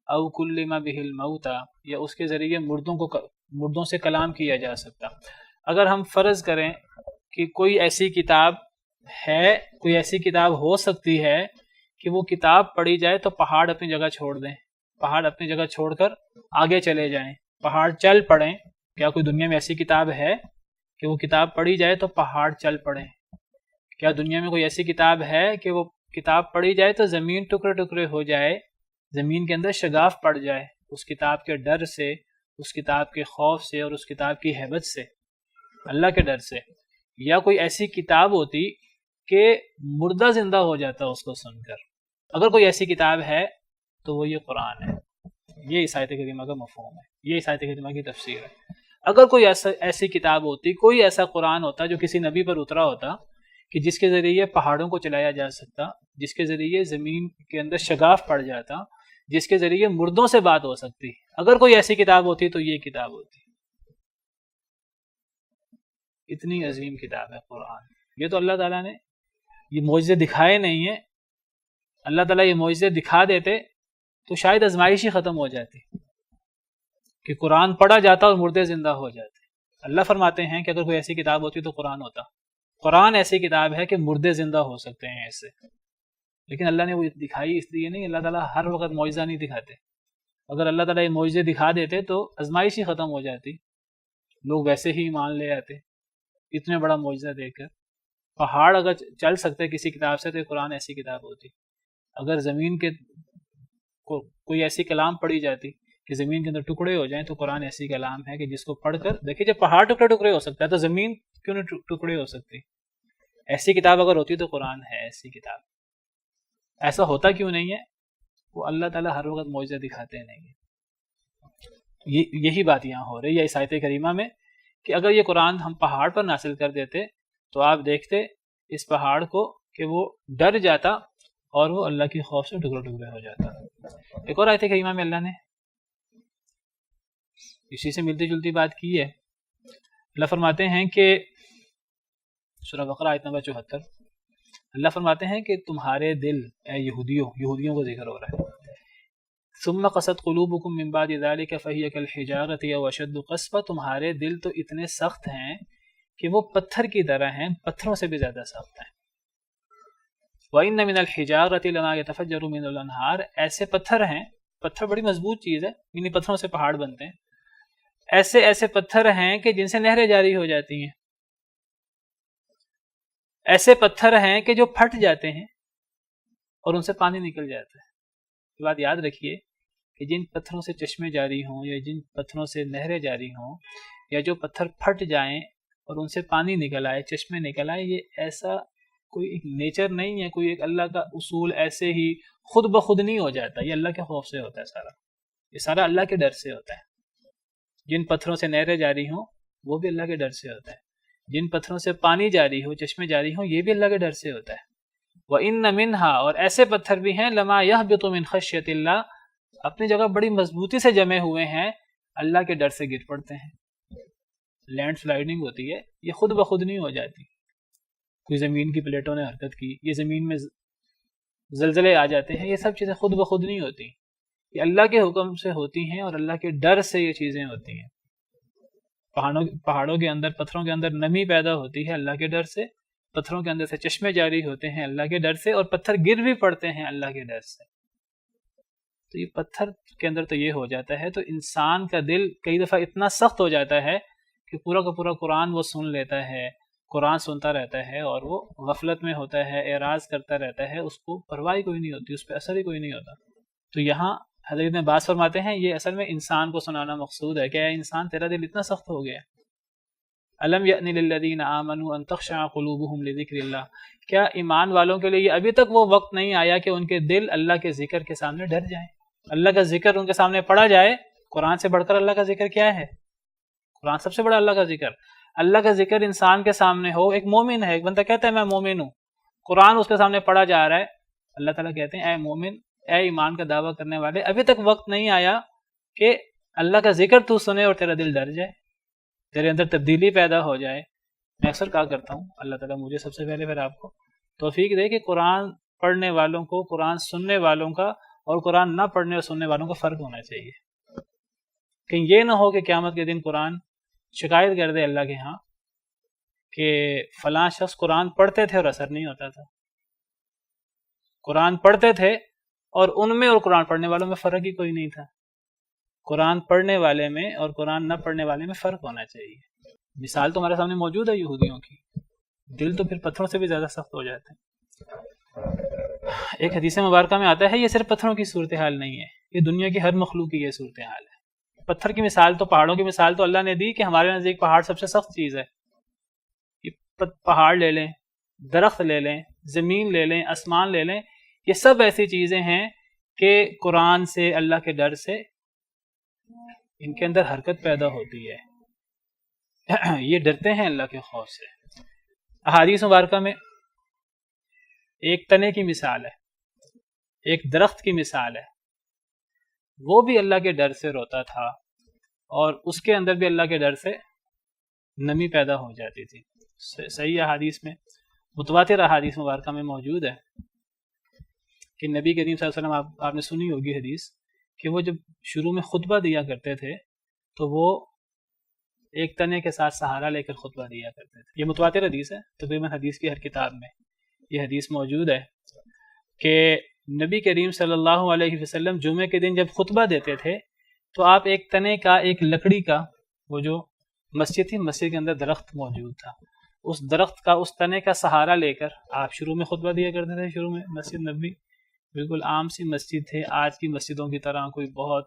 او کلم بہ الموتى، یا اس کے ذریعے مردوں سے کلام کیا جا سکتا۔ اگر ہم فرض کریں کہ کوئی ایسی کتاب ہے، کوئی ایسی کتاب ہو سکتی ہے کہ وہ کتاب پڑھی جائے تو پہاڑ اپنی جگہ چھوڑ دیں، پہاڑ اپنی جگہ چھوڑ کر آگے چلے جائیں، پہاڑ چل پڑیں، کیا کوئی دنیا میں ایسی کتاب ہے کہ وہ کتاب پڑھی جائے تو پہاڑ چل پڑیں؟ کیا دنیا میں کوئی ایسی کتاب ہے کہ وہ کتاب پڑھی جائے تو زمین ٹکڑے ٹکڑے ہو جائے، زمین کے اندر شگاف پڑ جائے اس کتاب کے ڈر سے، اس کتاب کے خوف سے اور اس کتاب کی ہیبت سے، اللہ کے ڈر سے؟ یا کوئی ایسی کتاب ہوتی کہ مردہ زندہ ہو جاتا اس کو سن کر؟ اگر کوئی ایسی کتاب ہے تو وہ یہ قرآن ہے، یہ اس آیت کریمہ کا مفہوم ہے، یہ اس آیت کریمہ کی تفسیر ہے۔ اگر کوئی ایسی کتاب ہوتی، کوئی ایسا قرآن ہوتا جو کسی نبی پر اترا ہوتا کہ جس کے ذریعے پہاڑوں کو چلایا جا سکتا، جس کے ذریعے زمین کے اندر شگاف پڑ جاتا، جس کے ذریعے مردوں سے بات ہو سکتی، اگر کوئی ایسی کتاب ہوتی تو یہ کتاب ہوتی۔ اتنی عظیم کتاب ہے قرآن۔ یہ تو اللہ تعالیٰ نے یہ معجزے دکھائے نہیں ہیں، اللہ تعالیٰ یہ معجزے دکھا دیتے تو شاید آزمائش ہی ختم ہو جاتی کہ قرآن پڑھا جاتا اور مردے زندہ ہو جاتے۔ اللہ فرماتے ہیں کہ اگر کوئی ایسی کتاب ہوتی تو قرآن ہوتا۔ قرآن ایسی کتاب ہے کہ مردے زندہ ہو سکتے ہیں اس سے، لیکن اللہ نے وہ دکھائی اس لیے نہیں۔ اللہ تعالیٰ ہر وقت معجزہ نہیں دکھاتے، اگر اللہ تعالیٰ یہ معجزے دکھا دیتے تو آزمائش ہی ختم ہو جاتی، لوگ ویسے ہی ایمان لے آتے۔ اتنے بڑا معجزہ دیکھ کر پہاڑ اگر چل سکتے کسی کتاب سے تو قرآن ایسی کتاب ہوتی۔ اگر زمین کے کوئی ایسی کلام پڑھی جاتی کہ زمین کے اندر ٹکڑے ہو جائیں تو قرآن ایسی کلام ہے کہ جس کو پڑھ کر دیکھیے، جب پہاڑ ٹکڑے ٹکڑے ہو سکتا ہے تو زمین کیوں نہیں ٹکڑے ہو سکتی؟ ایسی کتاب اگر ہوتی تو قرآن ہے ایسی کتاب۔ ایسا ہوتا کیوں نہیں ہے؟ وہ اللہ تعالیٰ ہر وقت معجزہ دکھاتے نہیں ہیں۔ یہی بات یہاں ہو رہی ہے اس آیت کریمہ میں کہ اگر یہ قرآن ہم پہاڑ پر نازل کر دیتے تو آپ دیکھتے اس پہاڑ کو کہ وہ ڈر جاتا اور وہ اللہ کی خوف سے ٹکڑے ٹکڑے ہو جاتا۔ ایک اور آیت کریمہ میں اللہ نے اسی سے ملتی جلتی بات کی ہے۔ اللہ فرماتے ہیں کہ سورہ بقرہ آیت نمبر 74، اللہ فرماتے ہیں کہ تمہارے دل، اے یہودیوں کو ذکر ہو رہا ہے، ثم قست قلوبکم من بعد ذلک فہی کالحجارۃ او اشد قسوۃ، تمہارے دل تو اتنے سخت ہیں کہ وہ پتھر کی طرح ہیں، پتھروں سے بھی زیادہ سخت ہیں۔ وَإِنَّ مِنَ الْحِجَارَةِ لَمَا يَتَفَجَّرُ مِنْهُ الْأَنْهَارُ، ایسے پتھر ہیں، پتھر بڑی مضبوط چیز ہے، انہی پتھروں سے پہاڑ بنتے ہیں، ایسے پتھر ہیں کہ جن سے نہریں جاری ہو جاتی ہیں، ایسے پتھر ہیں کہ جو پھٹ جاتے ہیں اور ان سے پانی نکل جاتا ہے۔ یہ بات یاد رکھیے کہ جن پتھروں سے چشمے جاری ہوں یا جن پتھروں سے نہریں جاری ہوں یا جو پتھر پھٹ جائیں اور ان سے پانی نکل آئے، چشمے نکل آئے، یہ ایسا کوئی ایک نیچر نہیں ہے، کوئی ایک اللہ کا اصول ایسے ہی خود بخود نہیں ہو جاتا، یہ اللہ کے خوف سے ہوتا ہے سارا، یہ سارا اللہ کے ڈر سے ہوتا ہے۔ جن پتھروں سے نہریں جاری ہوں وہ بھی اللہ کے ڈر سے ہوتا ہے، جن پتھروں سے پانی جاری ہو، چشمے جاری ہوں، یہ بھی اللہ کے ڈر سے ہوتا ہے۔ وَإِنَّ مِنْهَا، اور ایسے پتھر بھی ہیں، لَمَا يَهْبِطُ مِنْ خَشْيَةِ اللَّهِ، اپنی جگہ بڑی مضبوطی سے جمے ہوئے ہیں، اللہ کے ڈر سے گر پڑتے ہیں۔ لینڈ سلائڈنگ ہوتی ہے، یہ خود بخود نہیں ہو جاتی، کوئی زمین کی پلیٹوں نے حرکت کی، یہ زمین میں زلزلے آ جاتے ہیں، یہ سب چیزیں خود بخود نہیں ہوتی، یہ اللہ کے حکم سے ہوتی ہیں اور اللہ کے ڈر سے یہ چیزیں ہوتی ہیں۔ پہاڑوں کے اندر، پتھروں کے اندر نمی پیدا ہوتی ہے اللہ کے ڈر سے، پتھروں کے اندر سے چشمے جاری ہوتے ہیں اللہ کے ڈر سے، اور پتھر گر بھی پڑتے ہیں اللہ کے ڈر سے۔ تو یہ پتھر کے اندر تو یہ ہو جاتا ہے، تو انسان کا دل کئی دفعہ اتنا سخت ہو جاتا ہے کہ پورا کا پورا قرآن وہ سن لیتا ہے، قرآن سنتا رہتا ہے اور وہ غفلت میں ہوتا ہے، اعراض کرتا رہتا ہے، اس کو پرواہ کوئی نہیں ہوتی، اس پہ اثر ہی کوئی نہیں ہوتا۔ تو یہاں حضرت نے بات فرماتے ہیں یہ اصل میں انسان کو سنانا مقصود ہے کہ اے انسان تیرا دل اتنا سخت ہو گیا، الم یأن للذین آمنوا ان تخشع قلوبهم لذکر اللہ، کیا ایمان والوں کے لیے یہ ابھی تک وہ وقت نہیں آیا کہ ان کے دل اللہ کے ذکر کے سامنے ڈر جائیں، اللہ کا ذکر ان کے سامنے پڑھا جائے۔ قرآن سے بڑھ کر اللہ کا ذکر کیا ہے؟ قرآن سب سے بڑا اللہ کا ذکر، اللہ کا ذکر انسان کے سامنے ہو۔ ایک مومن ہے، ایک بندہ کہتا ہے میں مومن ہوں، قرآن اس کے سامنے پڑھا جا رہا ہے، اللہ تعالیٰ کہتے ہیں اے مومن، اے ایمان کا دعویٰ کرنے والے، ابھی تک وقت نہیں آیا کہ اللہ کا ذکر تو سنے اور تیرا دل ڈر جائے، تیرے اندر تبدیلی پیدا ہو جائے۔ میں اکثر کہا کرتا ہوں، اللہ تعالیٰ مجھے سب سے پہلے پھر آپ کو توفیق دے کہ قرآن پڑھنے والوں کو، قرآن سننے والوں کا اور قرآن نہ پڑھنے اور سننے والوں کا فرق ہونا چاہیے. کہیں یہ نہ ہو کہ قیامت کے دن قرآن شکایت کر دے اللہ کے ہاں کہ فلاں شخص قرآن پڑھتے تھے اور اثر نہیں ہوتا تھا. قرآن پڑھتے تھے اور ان میں اور قرآن پڑھنے والوں میں فرق ہی کوئی نہیں تھا. قرآن پڑھنے والے میں اور قرآن نہ پڑھنے والے میں فرق ہونا چاہیے. مثال تو ہمارے سامنے موجود ہے یہودیوں کی، دل تو پھر پتھروں سے بھی زیادہ سخت ہو جاتے ہیں. ایک حدیث مبارکہ میں آتا ہے یہ صرف پتھروں کی صورتحال نہیں ہے، یہ دنیا کی ہر مخلوق کی یہ صورتحال ہے. پتھر کی مثال تو، پہاڑوں کی مثال تو اللہ نے دی کہ ہمارے نزدیک پہاڑ سب سے سخت چیز ہے. یہ پہاڑ لے لیں، درخت لے لیں، زمین لے لیں، آسمان لے لیں، یہ سب ایسی چیزیں ہیں کہ قرآن سے، اللہ کے ڈر سے ان کے اندر حرکت پیدا ہوتی ہے. یہ ڈرتے ہیں اللہ کے خوف سے. احادیث مبارکہ میں ایک تنے کی مثال ہے، ایک درخت کی مثال ہے، وہ بھی اللہ کے ڈر سے روتا تھا اور اس کے اندر بھی اللہ کے ڈر سے نمی پیدا ہو جاتی تھی. صحیح احادیث میں، متواتر احادیث مبارکہ میں موجود ہے کہ نبی کریم صلی اللہ علیہ وسلم، آپ نے سنی ہوگی حدیث کہ وہ جب شروع میں خطبہ دیا کرتے تھے تو وہ ایک تنے کے ساتھ سہارا لے کر خطبہ دیا کرتے تھے. یہ متواتر حدیث ہے، تقریباً حدیث کی ہر کتاب میں یہ حدیث موجود ہے کہ نبی کریم صلی اللہ علیہ وسلم جمعے کے دن جب خطبہ دیتے تھے تو آپ ایک تنے کا، ایک لکڑی کا، وہ جو مسجد تھی، مسجد کے اندر درخت موجود تھا، اس درخت کا، اس تنے کا سہارا لے کر آپ شروع میں خطبہ دیا کرتے تھے. شروع میں مسجد نبوی بالکل عام سی مسجد تھے، آج کی مسجدوں کی طرح کوئی بہت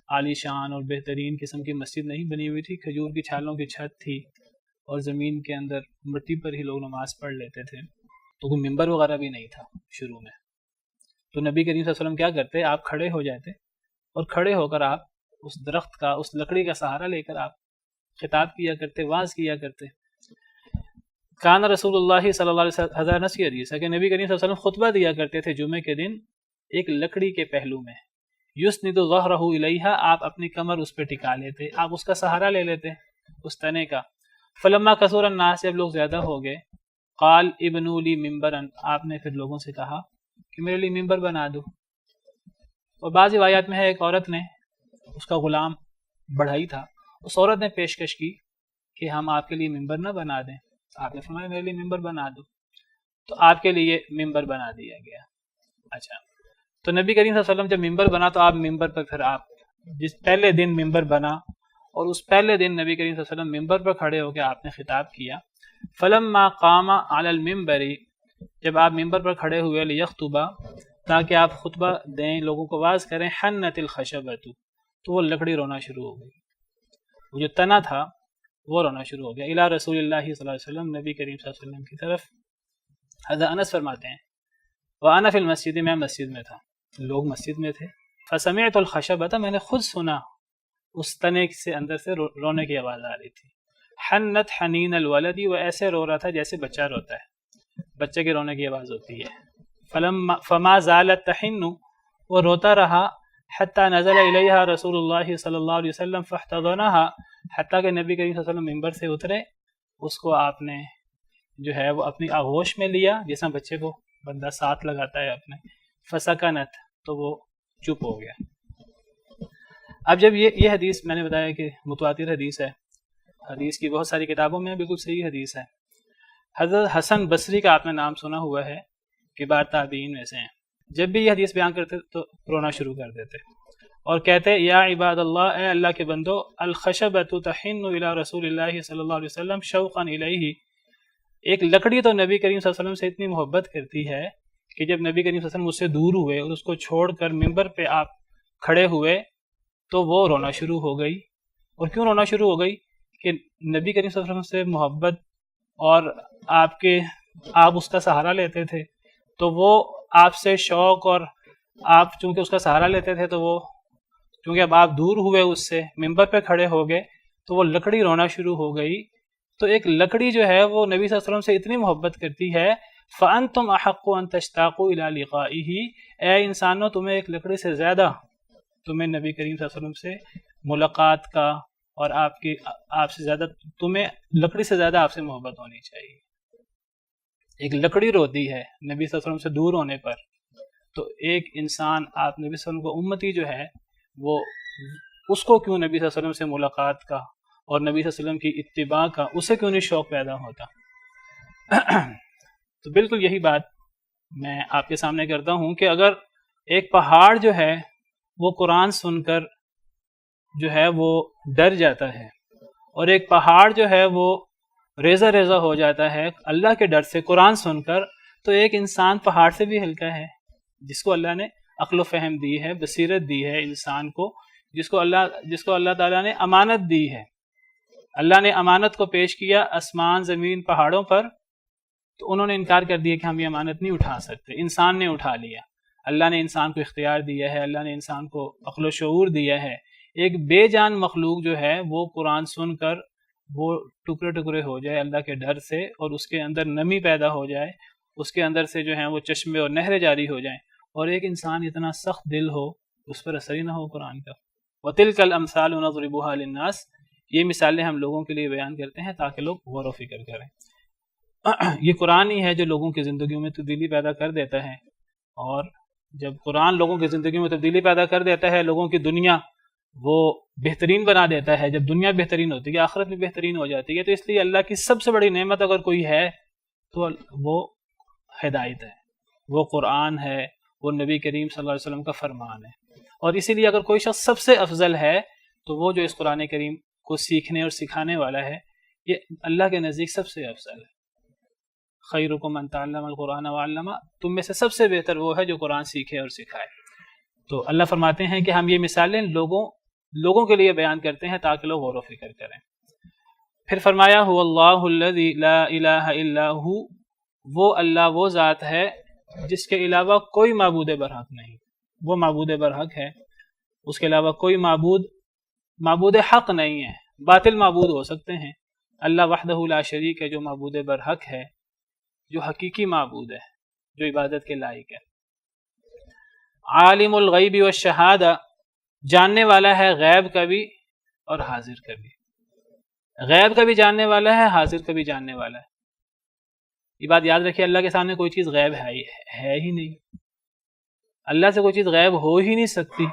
عالی شان اور بہترین قسم کی مسجد نہیں بنی ہوئی تھی. کھجور کی چھالوں کی چھت تھی اور زمین کے اندر مٹی پر ہی لوگ نماز پڑھ لیتے تھے، تو کوئی ممبر وغیرہ بھی نہیں تھا شروع میں. تو نبی کریم صلی اللہ علیہ وسلم کیا کرتے، آپ کھڑے ہو جاتے اور کھڑے ہو کر آپ اس درخت کا، اس لکڑی کا سہارا لے کر آپ خطاب کیا کرتے، واعظ کیا کرتے. کان رسول اللہ صلی اللہ علیہ وسلم، ہزار نسی حدیث ہے کہ نبی کریم صلی اللہ علیہ وسلم خطبہ دیا کرتے تھے جمعے کے دن ایک لکڑی کے پہلو میں. یسند ظہرہ الیہا، آپ اپنی کمر اس پہ ٹکا لیتے، آپ اس کا سہارا لے لیتے اس تنے کا. فلما کثر الناس، جب لوگ زیادہ ہو گئے، قال ابنوا لی ممبرا، آپ نے پھر لوگوں سے کہا کہ میرے لیے ممبر بنا دو. اور بعض روایات میں ہے ایک عورت نے، اس کا غلام بڑھئی تھا، اس عورت نے پیشکش کی کہ ہم آپ کے لیے ممبر نہ بنا دیں. آپ نے فرمایا میرے لیے ممبر بنا دو، تو آپ کے لیے ممبر بنا دیا گیا. اچھا، تو نبی کریم صلی اللہ علیہ وسلم جب ممبر بنا تو آپ ممبر پر، پھر آپ جس پہلے دن ممبر بنا اور اس پہلے دن نبی کریم صلی اللہ علیہ وسلم ممبر پر کھڑے ہو کے آپ نے خطاب کیا. فلما قام علی المنبر، جب آپ ممبر پر کھڑے ہوئے، لیخطب، تاکہ آپ خطبہ دیں، لوگوں کو واعظ کریں، حنت الخشبۃ، تو وہ لکڑی رونا شروع ہو گئی، وہ جو تنا تھا وہ رونا شروع ہو گیا. الی رسول اللہ صلی اللہ علیہ وسلم، نبی کریم صلی اللہ علیہ وسلم کی طرف. حضرت انس فرماتے ہیں وانا فی المسجد، میں مسجد میں تھا، لوگ مسجد میں تھے. فسمعت الخشبۃ، میں نے خود سنا اس تنے سے اندر سے رونے کی آواز آ رہی تھی. حنت حنین الولد، وہ ایسے رو رہا تھا جیسے بچہ روتا ہے، بچے کے رونے کی آواز ہوتی ہے. فما زالت تحن، وہ روتا رہا، حتی نزل الیہا رسول اللہ صلی اللہ علیہ وسلم فاحتضنہا، حتیٰ کہ نبی کریم صلی اللہ علیہ وسلم ممبر سے اترے، اس کو آپ نے جو ہے وہ اپنی آغوش میں لیا، جیسا بچے کو بندہ ساتھ لگاتا ہے اپنے. فسکنت، تو وہ چپ ہو گیا. اب جب یہ حدیث میں نے بتایا کہ متواتر حدیث ہے، حدیث کی بہت ساری کتابوں میں بالکل صحیح حدیث ہے. حضرت حسن بصری کا آپ نے نام سنا ہوا ہے، کبار تابعین میں سے ہیں. جب بھی یہ حدیث بیان کرتے تو رونا شروع کر دیتے اور کہتے یا عباد اللہ، اے اللہ کے بندو، الخشبۃ تحن الی رسول اللہ صلی اللہ علیہ وسلم شوقا الیہ، ایک لکڑی تو نبی کریم صلی اللہ علیہ وسلم سے اتنی محبت کرتی ہے کہ جب نبی کریم صلی اللہ علیہ وسلم مجھ سے دور ہوئے اور اس کو چھوڑ کر ممبر پہ آپ کھڑے ہوئے تو وہ رونا شروع ہو گئی. اور کیوں رونا شروع ہو گئی؟ کہ نبی کریم صلی اللہ علیہ وسلم سے محبت اور آپ اس کا سہارا لیتے تھے، تو وہ آپ سے شوق، اور آپ چونکہ اس کا سہارا لیتے تھے تو وہ چونکہ اب آپ دور ہوئے اس سے، ممبر پہ کھڑے ہو گئے، تو وہ لکڑی رونا شروع ہو گئی. تو ایک لکڑی جو ہے وہ نبی صلی اللہ علیہ وسلم سے اتنی محبت کرتی ہے. فَأَنْتُمْ أَحَقُّ أَن تَشْتَاقُوا إِلَىٰ لِقَائِهِ، اے انسانوں، تمہیں ایک لکڑی سے زیادہ، تمہیں نبی کریم صلی اللہ علیہ وسلم سے ملاقات کا اور آپ سے زیادہ، تمہیں لکڑی سے زیادہ آپ سے محبت ہونی چاہیے. ایک لکڑی روتی ہے نبی صلی اللہ علیہ وسلم سے دور ہونے پر، تو ایک انسان آپ نبی صلی اللہ علیہ وسلم کو امتی جو ہے وہ اس کو کیوں نبی صلی اللہ علیہ وسلم سے ملاقات کا اور نبی صلی اللہ علیہ وسلم کی اتباع کا اسے کیوں نہیں شوق پیدا ہوتا؟ تو بالکل یہی بات میں آپ کے سامنے کرتا ہوں کہ اگر ایک پہاڑ جو ہے وہ قرآن سن کر جو ہے وہ ڈر جاتا ہے، اور ایک پہاڑ جو ہے وہ ریزہ ریزہ ہو جاتا ہے اللہ کے ڈر سے قرآن سن کر، تو ایک انسان پہاڑ سے بھی ہلکا ہے، جس کو اللہ نے عقل و فہم دی ہے، بصیرت دی ہے انسان کو، جس کو اللہ تعالیٰ نے امانت دی ہے۔ اللہ نے امانت کو پیش کیا آسمان زمین پہاڑوں پر، تو انہوں نے انکار کر دیا کہ ہم یہ امانت نہیں اٹھا سکتے، انسان نے اٹھا لیا۔ اللہ نے انسان کو اختیار دیا ہے، اللہ نے انسان کو عقل و شعور دیا ہے۔ ایک بے جان مخلوق جو ہے وہ قرآن سن کر وہ ٹکڑے ٹکڑے ہو جائے اللہ کے ڈر سے، اور اس کے اندر نمی پیدا ہو جائے، اس کے اندر سے جو ہیں وہ چشمے اور نہریں جاری ہو جائیں، اور ایک انسان اتنا سخت دل ہو اس پر اثر ہی نہ ہو قرآن کا۔ وَتِلْكَ الْأَمْثَالُ نَضْرِبُهَا لِلنَّاسِ، یہ مثالیں ہم لوگوں کے لیے بیان کرتے ہیں تاکہ لوگ غور و فکر کریں۔ یہ قرآن ہی ہے جو لوگوں کی زندگیوں میں تبدیلی پیدا کر دیتا ہے، اور جب قرآن لوگوں کی زندگیوں میں تبدیلی پیدا کر دیتا ہے، لوگوں کی دنیا وہ بہترین بنا دیتا ہے، جب دنیا بہترین ہوتی ہے آخرت بھی بہترین ہو جاتی ہے۔ تو اس لیے اللہ کی سب سے بڑی نعمت اگر کوئی ہے تو وہ ہدایت ہے، وہ قرآن ہے، وہ نبی کریم صلی اللہ علیہ وسلم کا فرمان ہے۔ اور اسی لیے اگر کوئی شخص سب سے افضل ہے تو وہ جو اس قرآن کریم کو سیکھنے اور سکھانے والا ہے، یہ اللہ کے نزدیک سب سے افضل ہے۔ خیرکم من تعلم القرآن وعلمہ، تم میں سے سب سے بہتر وہ ہے جو قرآن سیکھے اور سکھائے۔ تو اللہ فرماتے ہیں کہ ہم یہ مثالیں لوگوں کے لیے بیان کرتے ہیں تاکہ لوگ غور و فکر کریں۔ پھر فرمایا هو اللہ الذی لا الہ الا ہو، وہ اللہ وہ ذات ہے جس کے علاوہ کوئی معبود برحق نہیں، وہ معبود برحق ہے، اس کے علاوہ کوئی معبود حق نہیں ہے۔ باطل معبود ہو سکتے ہیں، اللہ وحدہ لا شریک ہے جو معبود برحق ہے، جو حقیقی معبود ہے، جو عبادت کے لائق ہے۔ عالم الغیب والشہادہ، جاننے والا ہے غیب کا بھی اور حاضر کا بھی، غیب کا بھی جاننے والا ہے، حاضر کا بھی جاننے والا ہے۔ یہ بات یاد رکھیے، اللہ کے سامنے کوئی چیز غیب ہے ہی نہیں، اللہ سے کوئی چیز غیب ہو ہی نہیں سکتی۔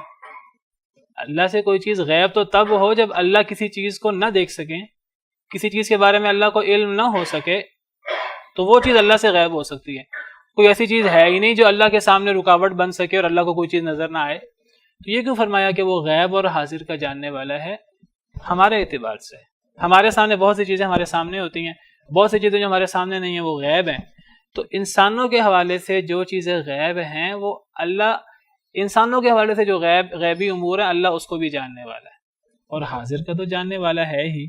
اللہ سے کوئی چیز غیب تو تب ہو جب اللہ کسی چیز کو نہ دیکھ سکیں، کسی چیز کے بارے میں اللہ کو علم نہ ہو سکے، تو وہ چیز اللہ سے غیب ہو سکتی ہے۔ کوئی ایسی چیز ہے ہی نہیں جو اللہ کے سامنے رکاوٹ بن سکے اور اللہ کو کوئی چیز نظر نہ آئے، تو یہ کیوں فرمایا کہ وہ غیب اور حاضر کا جاننے والا ہے؟ ہمارے اعتبار سے ہمارے سامنے بہت سی چیزیں ہمارے سامنے ہوتی ہیں، بہت سی چیزیں جو ہمارے سامنے نہیں ہیں وہ غیب ہیں۔ تو انسانوں کے حوالے سے جو چیزیں غیب ہیں وہ اللہ، انسانوں کے حوالے سے جو غیبی امور ہیں اللہ اس کو بھی جاننے والا ہے، اور حاضر کا تو جاننے والا ہے ہی۔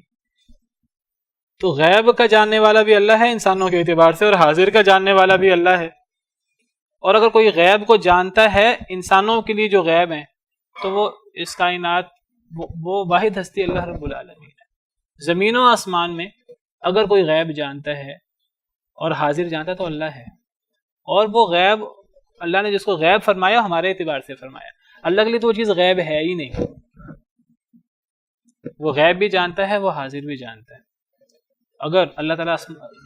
تو غیب کا جاننے والا بھی اللہ ہے انسانوں کے اعتبار سے، اور حاضر کا جاننے والا بھی اللہ ہے۔ اور اگر کوئی غیب کو جانتا ہے انسانوں کے لیے جو غیب ہیں، تو وہ اس کائنات وہ واحد ہستی اللہ رب العالمین ہے۔ زمین و آسمان میں اگر کوئی غیب جانتا ہے اور حاضر جانتا ہے تو اللہ ہے، اور وہ غیب اللہ نے جس کو غیب فرمایا ہمارے اعتبار سے فرمایا، اللہ کے لیے تو وہ چیز غیب ہے ہی نہیں۔ وہ غیب بھی جانتا ہے، وہ حاضر بھی جانتا ہے۔ اگر اللہ تعالیٰ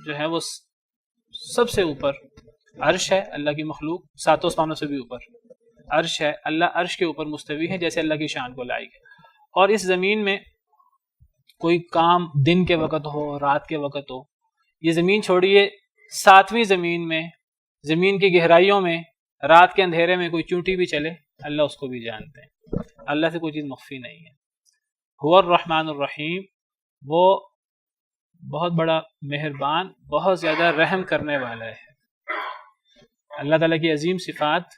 جو ہے وہ سب سے اوپر عرش ہے، اللہ کی مخلوق ساتوں آسمانوں سے بھی اوپر عرش ہے، اللہ عرش کے اوپر مستوی ہے جیسے اللہ کی شان کو لائق ہے، اور اس زمین میں کوئی کام دن کے وقت ہو رات کے وقت ہو، یہ زمین چھوڑیے 7ویں زمین میں، زمین کی گہرائیوں میں رات کے اندھیرے میں کوئی چونٹی بھی چلے اللہ اس کو بھی جانتے ہیں۔ اللہ سے کوئی چیز مخفی نہیں ہے۔ هو الرحمن الرحیم، وہ بہت بڑا مہربان، بہت زیادہ رحم کرنے والا ہے۔ اللہ تعالیٰ کی عظیم صفات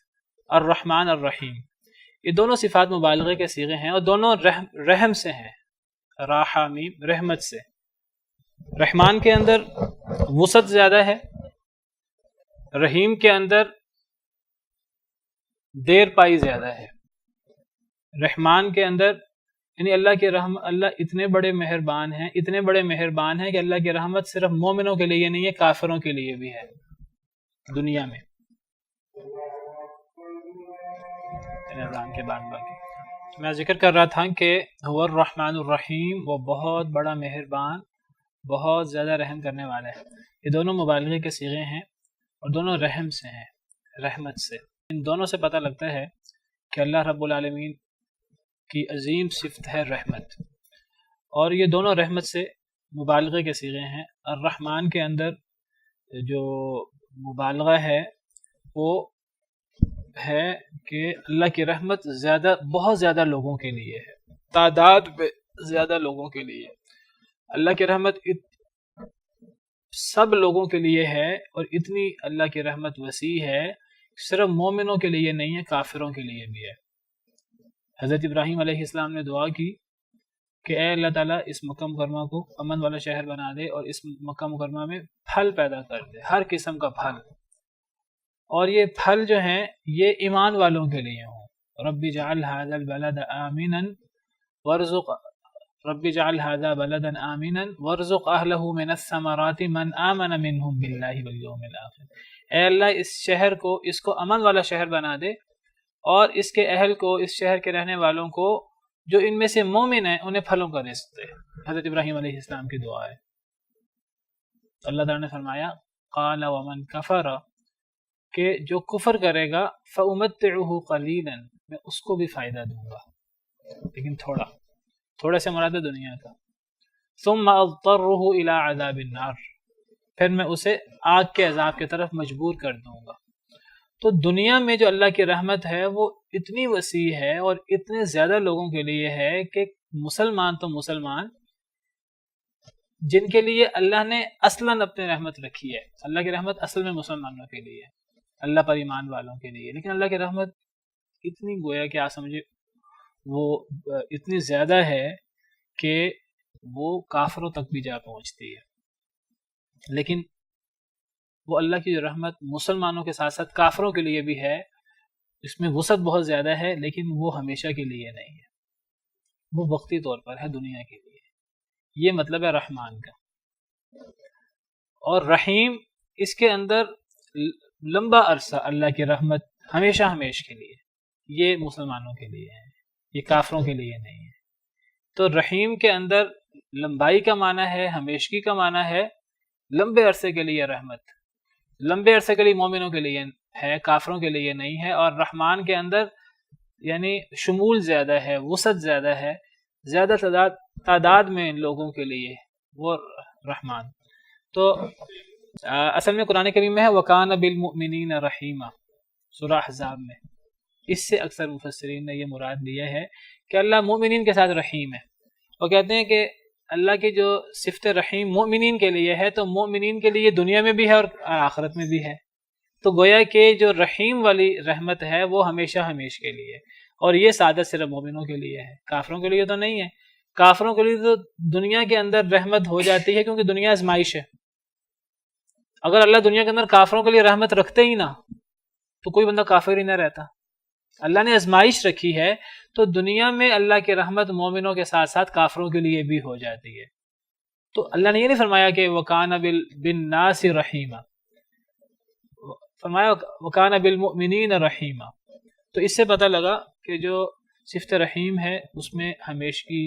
الرحمن الرحیم، یہ دونوں صفات مبالغے کے صیغے ہیں، اور دونوں رحم سے ہیں، راحمیم رحمت سے۔ رحمان کے اندر وسعت زیادہ ہے، رحیم کے اندر دیر پائی زیادہ ہے۔ رحمان کے اندر یعنی اللہ کی رحم، اللہ اتنے بڑے مہربان ہیں، اتنے بڑے مہربان ہیں کہ اللہ کی رحمت صرف مومنوں کے لیے نہیں ہے، کافروں کے لیے بھی ہے دنیا میں۔ کے بعد باقی میں ذکر کر رہا تھا کہ هو الرحمن الرحیم، وہ بہت بڑا مہربان، بہت زیادہ رحم کرنے والا ہے۔ یہ دونوں مبالغے کے صیغے ہیں، اور دونوں رحم سے ہیں، رحمت سے۔ ان دونوں سے پتہ لگتا ہے کہ اللہ رب العالمین کی عظیم صفت ہے رحمت، اور یہ دونوں رحمت سے مبالغے کے صیغے ہیں۔ الرحمن کے اندر جو مبالغہ ہے وہ ہے کہ اللہ کی رحمت زیادہ، بہت زیادہ لوگوں کے لیے ہے، تعداد پہ زیادہ لوگوں کے لیے۔ اللہ کی رحمت سب لوگوں کے لیے ہے، اور اتنی اللہ کی رحمت وسیع ہے، صرف مومنوں کے لیے نہیں ہے، کافروں کے لیے بھی ہے۔ حضرت ابراہیم علیہ السلام نے دعا کی کہ اے اللہ تعالیٰ اس مکہ مکرمہ کو امن والا شہر بنا دے، اور اس مکہ مکرمہ میں پھل پیدا کر دے، ہر قسم کا پھل، اور یہ پھل جو ہیں یہ ایمان والوں کے لیے ہوں۔ رب اجعل هذا البلد آمنا وارزق رب اجعل هذا بلدا آمنا وارزق اهله من الثمرات من آمن منهم بالله والیوم الآخر۔ اے اللہ اس شہر کو، اس کو امن والا شہر بنا دے، اور اس کے اہل کو، اس شہر کے رہنے والوں کو جو ان میں سے مومن ہیں انہیں پھلوں کا رزق دے۔ حضرت ابراہیم علیہ السلام کی دعا ہے۔ اللہ تعالیٰ نے فرمایا قال ومن کفر، کہ جو کفر کرے گا فَأُمَتِّعُهُ قَلِيلًا، میں اس کو بھی فائدہ دوں گا، لیکن تھوڑا سے مراد ہے دنیا کا۔ ثُمَّ أَضْطَرُّهُ إِلَىٰ عَذَابِ النَّارِ، پھر میں اسے آگ کے عذاب کی طرف مجبور کر دوں گا۔ تو دنیا میں جو اللہ کی رحمت ہے وہ اتنی وسیع ہے اور اتنے زیادہ لوگوں کے لیے ہے کہ مسلمان تو مسلمان، جن کے لیے اللہ نے اصلاً اپنی رحمت رکھی ہے۔ اللہ کی رحمت اصل میں مسلمانوں کے لیے، اللہ پر ایمان والوں کے لیے، لیکن اللہ کی رحمت اتنی گویا کہ آپ سمجھے وہ اتنی زیادہ ہے کہ وہ کافروں تک بھی جا پہنچتی ہے۔ لیکن وہ اللہ کی جو رحمت مسلمانوں کے ساتھ ساتھ کافروں کے لیے بھی ہے، اس میں وسعت بہت زیادہ ہے، لیکن وہ ہمیشہ کے لیے نہیں ہے، وہ وقتی طور پر ہے دنیا کے لیے۔ یہ مطلب ہے رحمان کا۔ اور رحیم، اس کے اندر لمبا عرصہ اللہ کی رحمت ہمیشہ ہمیش کے لیے، یہ مسلمانوں کے لیے ہے، یہ کافروں کے لیے نہیں ہے۔ تو رحیم کے اندر لمبائی کا معنی ہے، ہمیشگی کا معنی ہے، لمبے عرصے کے لیے رحمت، لمبے عرصے کے لیے مومنوں کے لیے ہے، کافروں کے لیے نہیں ہے۔ اور رحمان کے اندر یعنی شمول زیادہ ہے، وسعت زیادہ ہے، زیادہ تعداد میں لوگوں کے لیے وہ رحمان۔ تو اصل میں قرآن کریم میں ہے وَكَانَ بِالْمُؤْمِنِينَ رَحِيمًا، سورہ احزاب میں۔ اس سے اکثر مفسرین نے یہ مراد لیا ہے کہ اللہ مومنین کے ساتھ رحیم ہے۔ وہ کہتے ہیں کہ اللہ کی جو صفت رحیم مومنین کے لیے ہے تو مومنین کے لیے دنیا میں بھی ہے اور آخرت میں بھی ہے۔ تو گویا کہ جو رحیم والی رحمت ہے وہ ہمیشہ ہمیش کے لیے، اور یہ سعادت صرف مومنوں کے لیے ہے، کافروں کے لیے تو نہیں ہے۔ کافروں کے لیے تو دنیا کے اندر رحمت ہو جاتی ہے کیونکہ دنیا آزمائش ہے۔ اگر اللہ دنیا کے اندر کافروں کے لیے رحمت رکھتے ہی نہ تو کوئی بندہ کافر ہی نہ رہتا۔ اللہ نے آزمائش رکھی ہے تو دنیا میں اللہ کی رحمت مومنوں کے ساتھ ساتھ کافروں کے لیے بھی ہو جاتی ہے۔ تو اللہ نے یہ نہیں فرمایا کہ وَكَانَ بِالنَّاسِ رَحِيمًا، فرمایا وَكَانَ بِالْمُؤْمِنِينَ رَحِيمًا۔ تو اس سے پتہ لگا کہ جو صفت رحیم ہے اس میں ہمیشگی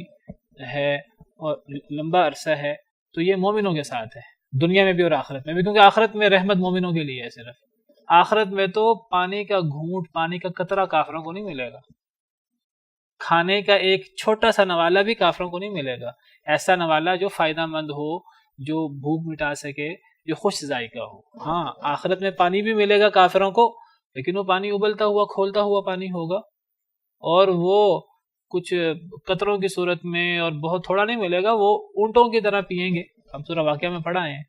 ہے اور لمبا عرصہ ہے، تو یہ مومنوں کے ساتھ ہے دنیا میں بھی اور آخرت میں بھی، کیونکہ آخرت میں رحمت مومنوں کے لیے ہے صرف۔ آخرت میں تو پانی کا گھونٹ، پانی کا قطرہ کافروں کو نہیں ملے گا، کھانے کا ایک چھوٹا سا نوالا بھی کافروں کو نہیں ملے گا، ایسا نوالا جو فائدہ مند ہو، جو بھوک مٹا سکے، جو خوش ذائقہ ہو۔ ہاں آخرت میں پانی بھی ملے گا کافروں کو، لیکن وہ پانی ابلتا ہوا کھولتا ہوا پانی ہوگا، اور وہ کچھ قطروں کی صورت میں اور بہت تھوڑا نہیں ملے گا، وہ اونٹوں کی طرح پئیں گے۔ ہم سورہ واقعہ میں پڑھا ہے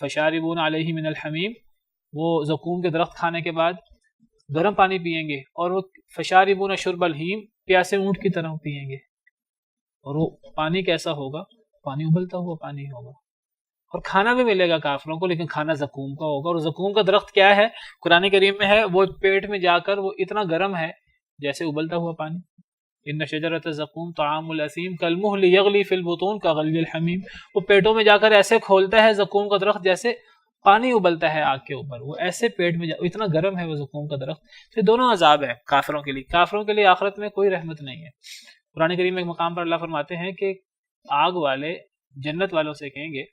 فشاربون علیہ من الحمیم، وہ زقوم کے درخت کھانے کے بعد گرم پانی پئیں گے، اور وہ فشاربون شرب الہیم، پیاسے اونٹ کی طرح پئیں گے، اور وہ پانی کیسا ہوگا؟ پانی ابلتا ہوا پانی ہوگا۔ اور کھانا بھی ملے گا کافروں کو، لیکن کھانا زقوم کا ہوگا۔ اور زقوم کا درخت کیا ہے؟ قرآن کریم میں ہے وہ پیٹ میں جا کر وہ اتنا گرم ہے جیسے ابلتا ہوا پانی۔ ان شجرۃ الزقوم طعام الاثیم کالمہل یغلی فی البطون کغلی الحمیم، وہ پیٹوں میں جا کر ایسے کھولتا ہے زقوم کا درخت جیسے پانی ابلتا ہے آگ کے اوپر، وہ ایسے پیٹ میں اتنا گرم ہے وہ زقوم کا درخت۔ تو دونوں عذاب ہے کافروں کے لیے، کافروں کے لیے آخرت میں کوئی رحمت نہیں ہے۔ قرآن کریم میں ایک مقام پر اللہ فرماتے ہیں کہ آگ والے جنت والوں سے کہیں گے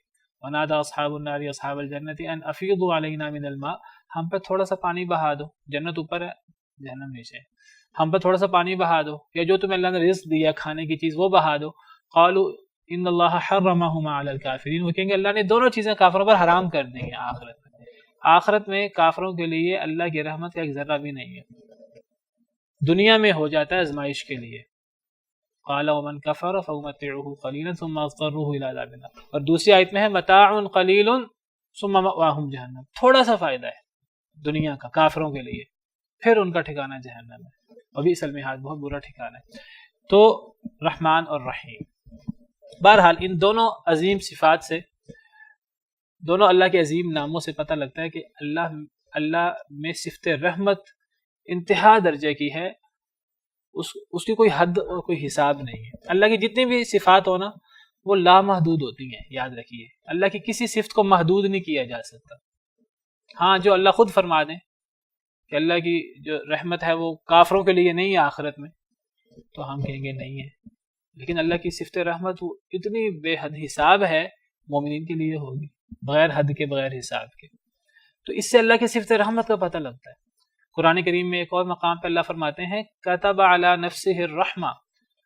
ونادى اصحاب النار اصحاب الجنة ان افیضوا علینا من الماء، ہم پہ تھوڑا سا پانی بہا دو، جنت اوپر ہے جہنم نیچے ہے، ہم پہ تھوڑا سا پانی بہا دو، یا جو تمہیں اللہ نے رزق دیا کھانے کی چیز وہ بہا دو. قالوا ان اللہ حرمہما علی الکافرین، وہ کہیں گے اللہ نے دونوں چیزیں کافروں پر حرام کر دی ہیں آخرت میں. آخرت میں کافروں کے لیے اللہ کی رحمت کا ایک ذرہ بھی نہیں ہے، دنیا میں ہو جاتا ہے آزمائش کے لیے. قال ومن كفر فأمتعه قليلا ثم اضطره الى عذاب النار، اور دوسری آیت میں ہے متاع قلیل ثم مأواهم جہنم، تھوڑا سا فائدہ ہے دنیا کا کافروں کے لیے، پھر ان کا ٹھکانہ جہنم ہے، وبئس المہاد، بہت برا ٹھکانہ ہے. تو رحمان اور رحیم، بہرحال ان دونوں عظیم صفات سے، دونوں اللہ کے عظیم ناموں سے پتہ لگتا ہے کہ اللہ میں صفت رحمت انتہا درجے کی ہے، اس کی کوئی حد اور کوئی حساب نہیں ہے. اللہ کی جتنی بھی صفات ہو نا وہ لامحدود ہوتی ہیں، یاد رکھیے اللہ کی کسی صفت کو محدود نہیں کیا جا سکتا. ہاں جو اللہ خود فرما دیں کہ اللہ کی جو رحمت ہے وہ کافروں کے لیے نہیں ہے آخرت میں، تو ہم کہیں گے نہیں ہے، لیکن اللہ کی صفت رحمت وہ اتنی بے حد حساب ہے، مومنین کے لیے ہوگی بغیر حد کے بغیر حساب کے. تو اس سے اللہ کی صفت رحمت کا پتہ لگتا ہے. قرآن کریم میں ایک اور مقام پہ اللہ فرماتے ہیں کتب علی نفسہ الرحمہ،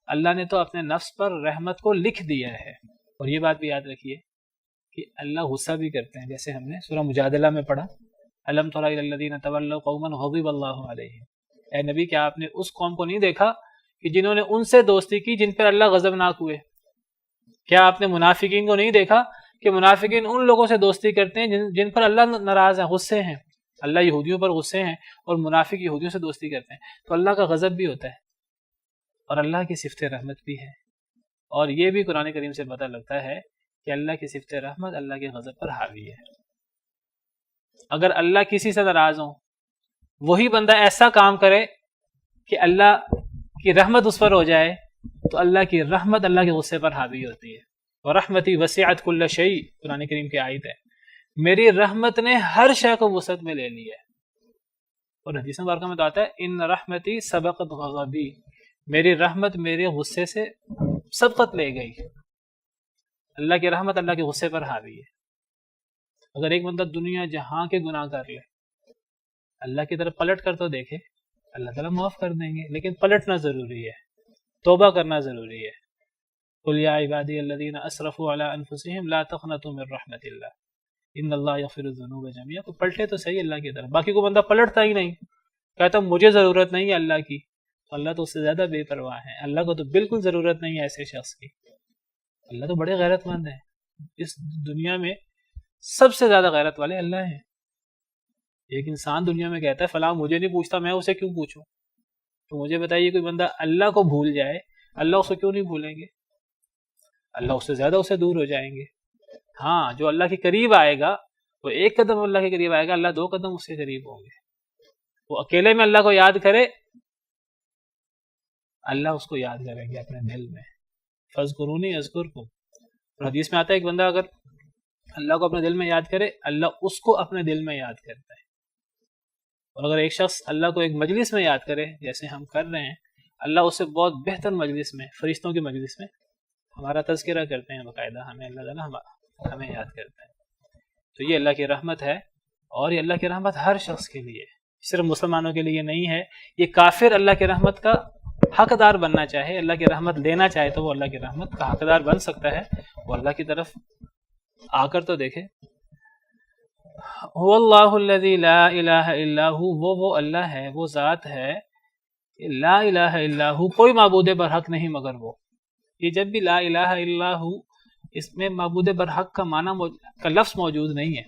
اللہ نے تو اپنے نفس پر رحمت کو لکھ دیا ہے. اور یہ بات بھی یاد رکھیے کہ اللہ غصہ بھی کرتے ہیں، جیسے ہم نے سورہ مجادلہ میں پڑھا الم تر الی الذین تولوا قوما غضب اللہ علیہم، اے نبی کیا آپ نے اس قوم کو نہیں دیکھا کہ جنہوں نے ان سے دوستی کی جن پر اللہ غضبناک ہوئے؟ کیا آپ نے منافقین کو نہیں دیکھا کہ منافقین ان لوگوں سے دوستی کرتے ہیں جن پر اللہ ناراض ہے، غصے ہیں؟ اللہ یہودیوں پر غصے ہیں اور منافق یہودیوں سے دوستی کرتے ہیں، تو اللہ کا غضب بھی ہوتا ہے اور اللہ کی صفت رحمت بھی ہے. اور یہ بھی قرآن کریم سے پتہ لگتا ہے کہ اللہ کی صفت رحمت اللہ کے غضب پر حاوی ہے. اگر اللہ کسی سے ناراض ہو، وہی بندہ ایسا کام کرے کہ اللہ کی رحمت اس پر ہو جائے، تو اللہ کی رحمت اللہ کے غصے پر حاوی ہوتی ہے. ورحمتی وسعت کل شیء، قرآن کریم کی آیت ہے، میری رحمت نے ہر شے کو وسعت میں لے لیا ہے. اور حدیث مبارکہ میں تو آتا ہے ان رحمتی سبقت غضبی، میری رحمت میرے غصے سے سبقت لے گئی. اللہ کی رحمت اللہ کے غصے پر حاوی ہے. اگر ایک بندہ دنیا جہاں کے گناہ کر لے، اللہ کی طرف پلٹ کر تو دیکھے، اللہ تعالیٰ معاف کر دیں گے، لیکن پلٹنا ضروری ہے، توبہ کرنا ضروری ہے. قل یا عبادی الذین اسرفوا علی انفسہم لا تقنطوا من رحمت اللہ ان اللہ یغفر الذنوب جميعا. تو پلٹے تو صحیح اللہ کی طرف. باقی کو بندہ پلٹتا ہی نہیں، کہتا مجھے ضرورت نہیں ہے اللہ کی، تو اللہ تو اس سے زیادہ بے پرواہ ہے. اللہ کو تو بالکل ضرورت نہیں ہے ایسے شخص کی. اللہ تو بڑے غیرت مند ہیں، اس دنیا میں سب سے زیادہ غیرت والے اللہ ہیں. ایک انسان دنیا میں کہتا ہے فلاں مجھے نہیں پوچھتا، میں اسے کیوں پوچھوں؟ تو مجھے بتائیے کوئی بندہ اللہ کو بھول جائے، اللہ اسے کیوں نہیں بھولیں گے؟ اللہ اس سے زیادہ اسے دور ہو جائیں گے. ہاں جو اللہ کے قریب آئے گا وہ ایک قدم اللہ کے قریب آئے گا، اللہ 2 قدم اس کے قریب ہوں گے. وہ اکیلے میں اللہ کو یاد کرے، اللہ اس کو یاد کریں گے اپنے دل میں. فاذکرونی اذکرکم. اور حدیث میں آتا ہے ایک بندہ اگر اللہ کو اپنے دل میں یاد کرے، اللہ اس کو اپنے دل میں یاد کرتا ہے. اور اگر ایک شخص اللہ کو ایک مجلس میں یاد کرے جیسے ہم کر رہے ہیں، اللہ اس سے بہت بہتر مجلس میں، فرشتوں کی مجلس میں ہمارا تذکرہ کرتے ہیں، باقاعدہ ہمیں اللہ تعالیٰ ہمیں یاد کرتا ہے. تو یہ اللہ کی رحمت ہے، اور یہ اللہ کی رحمت ہر شخص کے لیے، صرف مسلمانوں کے لیے نہیں ہے. یہ کافر اللہ کی رحمت کا حقدار بننا چاہے، اللہ کی رحمت لینا چاہے تو وہ اللہ کی رحمت کا حقدار بن سکتا ہے. وہ اللہ کی طرف آ کر تو دیکھے. هو اللہ الذی لا الہ الا ہو، وہ اللہ ہے، وہ ذات ہے لا الہ الا ہو، کوئی معبود برحق نہیں مگر وہ. یہ جب بھی لا الہ الا ہو، اس میں معبود برحق کا معنی کا لفظ موجود نہیں ہے.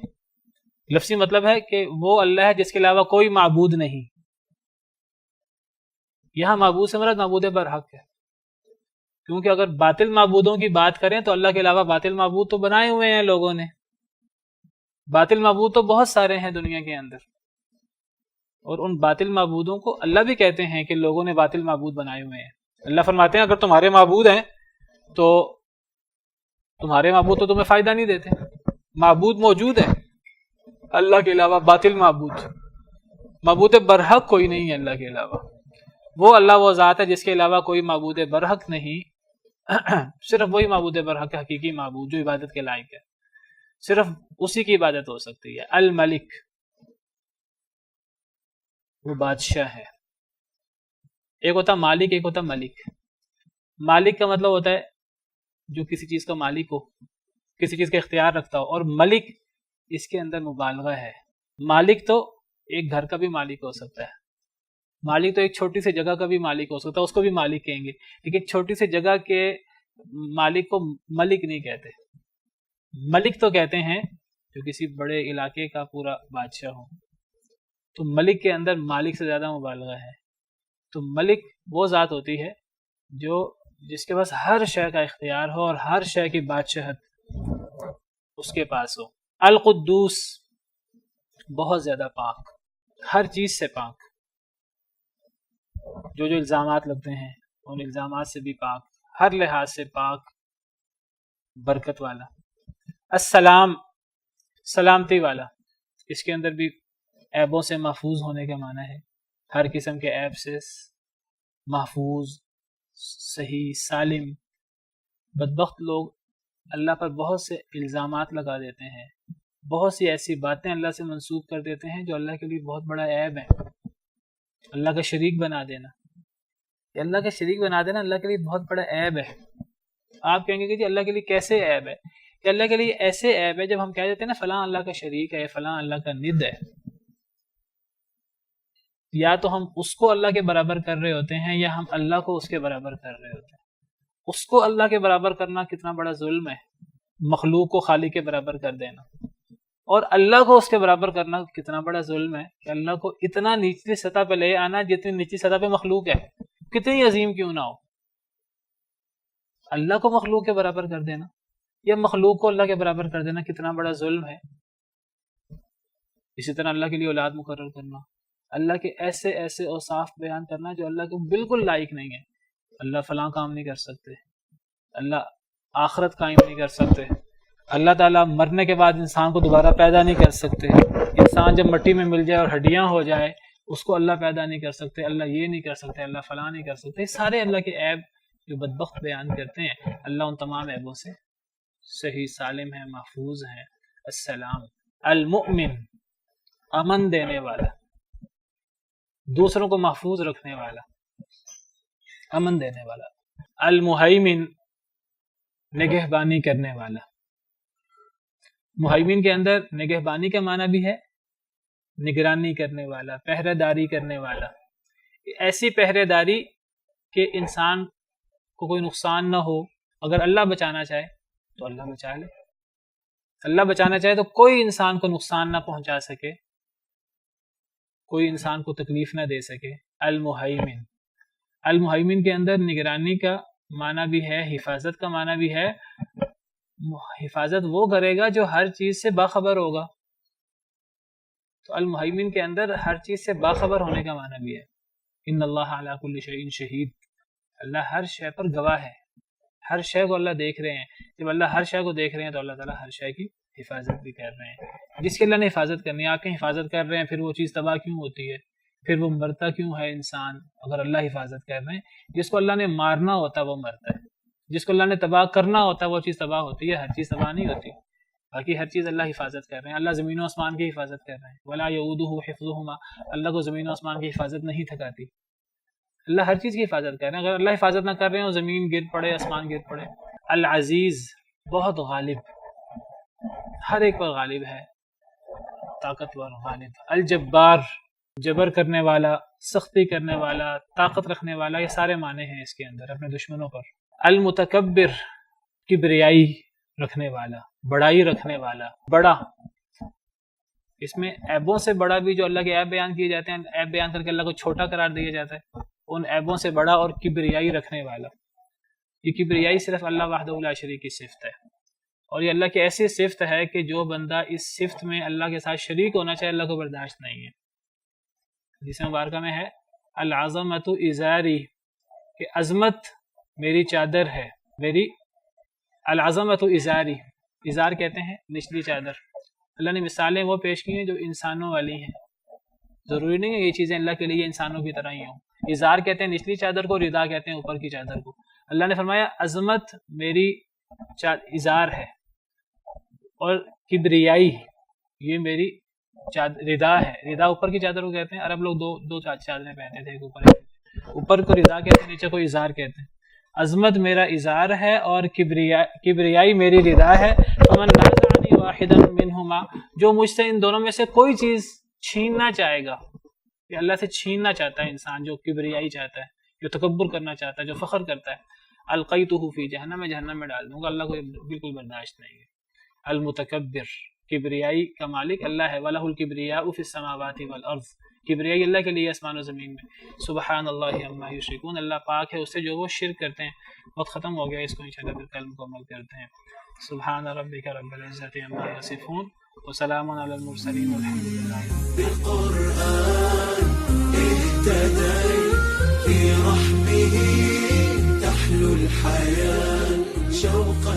لفظی مطلب ہے کہ وہ اللہ ہے جس کے علاوہ کوئی معبود نہیں. یہاں معبود سے مراد معبود برحق ہے، کیونکہ اگر باطل معبودوں کی بات کریں تو اللہ کے علاوہ باطل معبود تو بنائے ہوئے ہیں لوگوں نے. باطل معبود تو بہت سارے ہیں دنیا کے اندر، اور ان باطل معبودوں کو اللہ بھی کہتے ہیں کہ لوگوں نے باطل معبود بنائے ہوئے ہیں. اللہ فرماتے ہیں اگر تمہارے معبود ہیں تو تمہارے معبود تو تمہیں فائدہ نہیں دیتے. معبود موجود ہے اللہ کے علاوہ، باطل معبود برحق کوئی نہیں ہے اللہ کے علاوہ. وہ اللہ وہ ذات ہے جس کے علاوہ کوئی معبود برحق نہیں، صرف وہی معبود برحق حقیقی معبود جو عبادت کے لائق ہے. صرف اسی کی عبادت ہو سکتی ہے. الملک وہ بادشاہ ہے. ایک ہوتا مالک، ایک ہوتا ملک. مالک کا مطلب ہوتا ہے جو کسی چیز کا مالک ہو، کسی چیز کا اختیار رکھتا ہو، اور ملک اس کے اندر مبالغہ ہے. مالک تو ایک گھر کا بھی مالک ہو سکتا ہے، مالک تو ایک چھوٹی سی جگہ کا بھی مالک ہو سکتا ہے، اس کو بھی مالک کہیں گے. لیکن چھوٹی سی جگہ کے مالک کو ملک نہیں کہتے. ملک تو کہتے ہیں جو کسی بڑے علاقے کا پورا بادشاہ ہو. تو ملک کے اندر مالک سے زیادہ مبالغہ ہے. تو ملک وہ ذات ہوتی ہے جس کے پاس ہر شے کا اختیار ہو اور ہر شے کی بادشاہت اس کے پاس ہو. القدوس بہت زیادہ پاک، ہر چیز سے پاک، جو الزامات لگتے ہیں ان الزامات سے بھی پاک، ہر لحاظ سے پاک، برکت والا. السلام سلامتی والا، اس کے اندر بھی عیبوں سے محفوظ ہونے کا معنی ہے. ہر قسم کے عیب سے محفوظ، صحیح، سالم. بدبخت لوگ اللہ پر بہت سے الزامات لگا دیتے ہیں، بہت سی ایسی باتیں اللہ سے منسوب کر دیتے ہیں جو اللہ کے لیے بہت بڑا عیب ہے. اللہ کا شریک بنا دینا، اللہ کا شریک بنا دینا اللہ کے لیے بہت بڑا عیب ہے. آپ کہیں گے کہ جی اللہ کے لیے کیسے عیب ہے؟ کہ اللہ کے لیے ایسے عیب ہے جب ہم کہہ دیتے ہیں نا فلاں اللہ کا شریک ہے، فلاں اللہ کا ند ہے. یا تو ہم اس کو اللہ کے برابر کر رہے ہوتے ہیں یا ہم اللہ کو اس کے برابر کر رہے ہوتے ہیں. اس کو اللہ کے برابر کرنا کتنا بڑا ظلم ہے، مخلوق کو خالق کے برابر کر دینا. اور اللہ کو اس کے برابر کرنا کتنا بڑا ظلم ہے کہ اللہ کو اتنا نیچلی سطح پہ لے آنا جتنی نیچلی سطح پہ مخلوق ہے، کتنی عظیم کیوں نہ ہو. اللہ کو مخلوق کے برابر کر دینا یا مخلوق کو اللہ کے برابر کر دینا کتنا بڑا ظلم ہے. اسی طرح اللہ کے لیے اولاد مقرر کرنا، اللہ کے ایسے ایسے اوصاف بیان کرنا جو اللہ کو بالکل لائق نہیں ہے. اللہ فلاں کام نہیں کر سکتے، اللہ آخرت قائم نہیں کر سکتے، اللہ تعالیٰ مرنے کے بعد انسان کو دوبارہ پیدا نہیں کر سکتے، انسان جب مٹی میں مل جائے اور ہڈیاں ہو جائے اس کو اللہ پیدا نہیں کر سکتے، اللہ یہ نہیں کر سکتے، اللہ فلاں نہیں کر سکتے. سارے اللہ کے عیب جو بدبخت بیان کرتے ہیں، اللہ ان تمام عیبوں سے صحیح سالم ہے، محفوظ ہے. السلام المؤمن امن دینے والا، دوسروں کو محفوظ رکھنے والا، امن دینے والا. المہیمن نگہبانی کرنے والا. مہیمن کے اندر نگہبانی کا معنی بھی ہے نگرانی کرنے والا، پہرے داری کرنے والا. ایسی پہرے داری کہ انسان کو کوئی نقصان نہ ہو. اگر اللہ بچانا چاہے تو اللہ بچا لے، اللہ بچانا چاہے تو کوئی انسان کو نقصان نہ پہنچا سکے، کوئی انسان کو تکلیف نہ دے سکے. المہیمن، المہیمن کے اندر نگرانی کا معنی بھی ہے، حفاظت کا معنی بھی ہے. حفاظت وہ کرے گا جو ہر چیز سے باخبر ہوگا. تو المہیمن کے اندر ہر چیز سے باخبر ہونے کا معنی بھی ہے. ان اللہ علی کل شیء شہید، اللہ ہر شے پر گواہ ہے، ہر شے کو اللہ دیکھ رہے ہیں. جب اللہ ہر شے کو دیکھ رہے ہیں تو اللہ تعالیٰ ہر شے کی حفاظت بھی کر رہے ہیں. جس کی اللہ نے حفاظت کرنی ہے، آپ کی حفاظت کر رہے ہیں، پھر وہ چیز تباہ کیوں ہوتی ہے؟ پھر وہ مرتا کیوں ہے انسان اگر اللہ حفاظت کر رہے ہیں؟ جس کو اللہ نے مارنا ہوتا وہ مرتا ہے، جس کو اللہ نے تباہ کرنا ہوتا وہ چیز تباہ ہوتی ہے. ہر چیز تباہ نہیں ہوتی، باقی ہر چیز اللہ حفاظت کر رہے ہیں. اللہ زمین و آسمان کی حفاظت کر رہے ہیں. ولا یعودہ حفظہما، اللہ کو زمین و آسمان کی حفاظت نہیں تھکاتی. اللہ ہر چیز کی حفاظت کر رہے ہیں. اگر اللہ حفاظت نہ کر رہے ہیں زمین گر پڑے، آسمان گر پڑے. العزیز بہت غالب، ہر ایک پر غالب ہے، طاقتور غالب. الجبار جبر کرنے والا، سختی کرنے والا، طاقت رکھنے والا. یہ سارے معنی ہیں اس کے اندر اپنے دشمنوں پر. المتکبر کبریائی رکھنے والا، بڑائی رکھنے والا، بڑا. اس میں عیبوں سے بڑا بھی جو اللہ کے عیب بیان کیے جاتے ہیں، عیب بیان کر کے اللہ کو چھوٹا قرار دیا جاتا ہے. ان عیبوں سے بڑا اور کبریائی رکھنے والا. یہ کبریائی صرف اللہ وحدہ لا شریک کی صفت ہے، اور یہ اللہ کی ایسی صفت ہے کہ جو بندہ اس صفت میں اللہ کے ساتھ شریک ہونا چاہے اللہ کو برداشت نہیں ہے. حدیث مبارکہ میں ہے العظمت ازاری، کہ عظمت میری چادر ہے، میری. العظمت ازاری، ازار کہتے ہیں نچلی چادر. اللہ نے مثالیں وہ پیش کی ہیں جو انسانوں والی ہیں. ضروری نہیں ہے یہ چیزیں اللہ کے لیے انسانوں کی طرح ہی ہوں. ازار کہتے ہیں نچلی چادر کو، ردا کہتے ہیں اوپر کی چادر کو. اللہ نے فرمایا عظمت میری ازار ہے، اور کبریائی یہ میری ردا ہے. ردا اوپر کی چادر کو کہتے ہیں. عرب لوگ دو چادریں پہنتے تھے, اوپر کو ردا کہتے ہیں, نیچے کو ازار کہتے ہیں. عظمت میرا ازار ہے اور کبریائی میری ردا ہے. فمن نازعنی واحدا منہما, جو مجھ سے ان دونوں میں سے کوئی چیز چھیننا چاہے گا, یہ اللہ سے چھیننا چاہتا ہے انسان, جو کبریائی چاہتا ہے, جو تکبر کرنا چاہتا ہے, جو فخر کرتا ہے, القیتہ فی جہنم, میں جہنم میں ڈال دوں گا. اللہ کو بالکل برداشت نہیں ہے. المتکبر, کبریائی کا مالک اللہ ہے. وَلَهُ الْكِبْرِيَاءُ فِي السَّمَاوَاتِ وَالْأَرْضِ, کبریائی اللہ کے لیے آسمان و زمین میں. سبحان اللہ عما یشرکون, اللہ پاک ہے اس سے جو وہ شرک کرتے ہیں. وقت ختم ہو گیا, اس کو انشاءاللہ پھر کل مکمل کرتے ہیں. سبحان ربک رب العزت عما یصفون وسلام علی المرسلین والحمد للہ. بالقرآن اهتديت في رحمه تحلو الحياة شوقا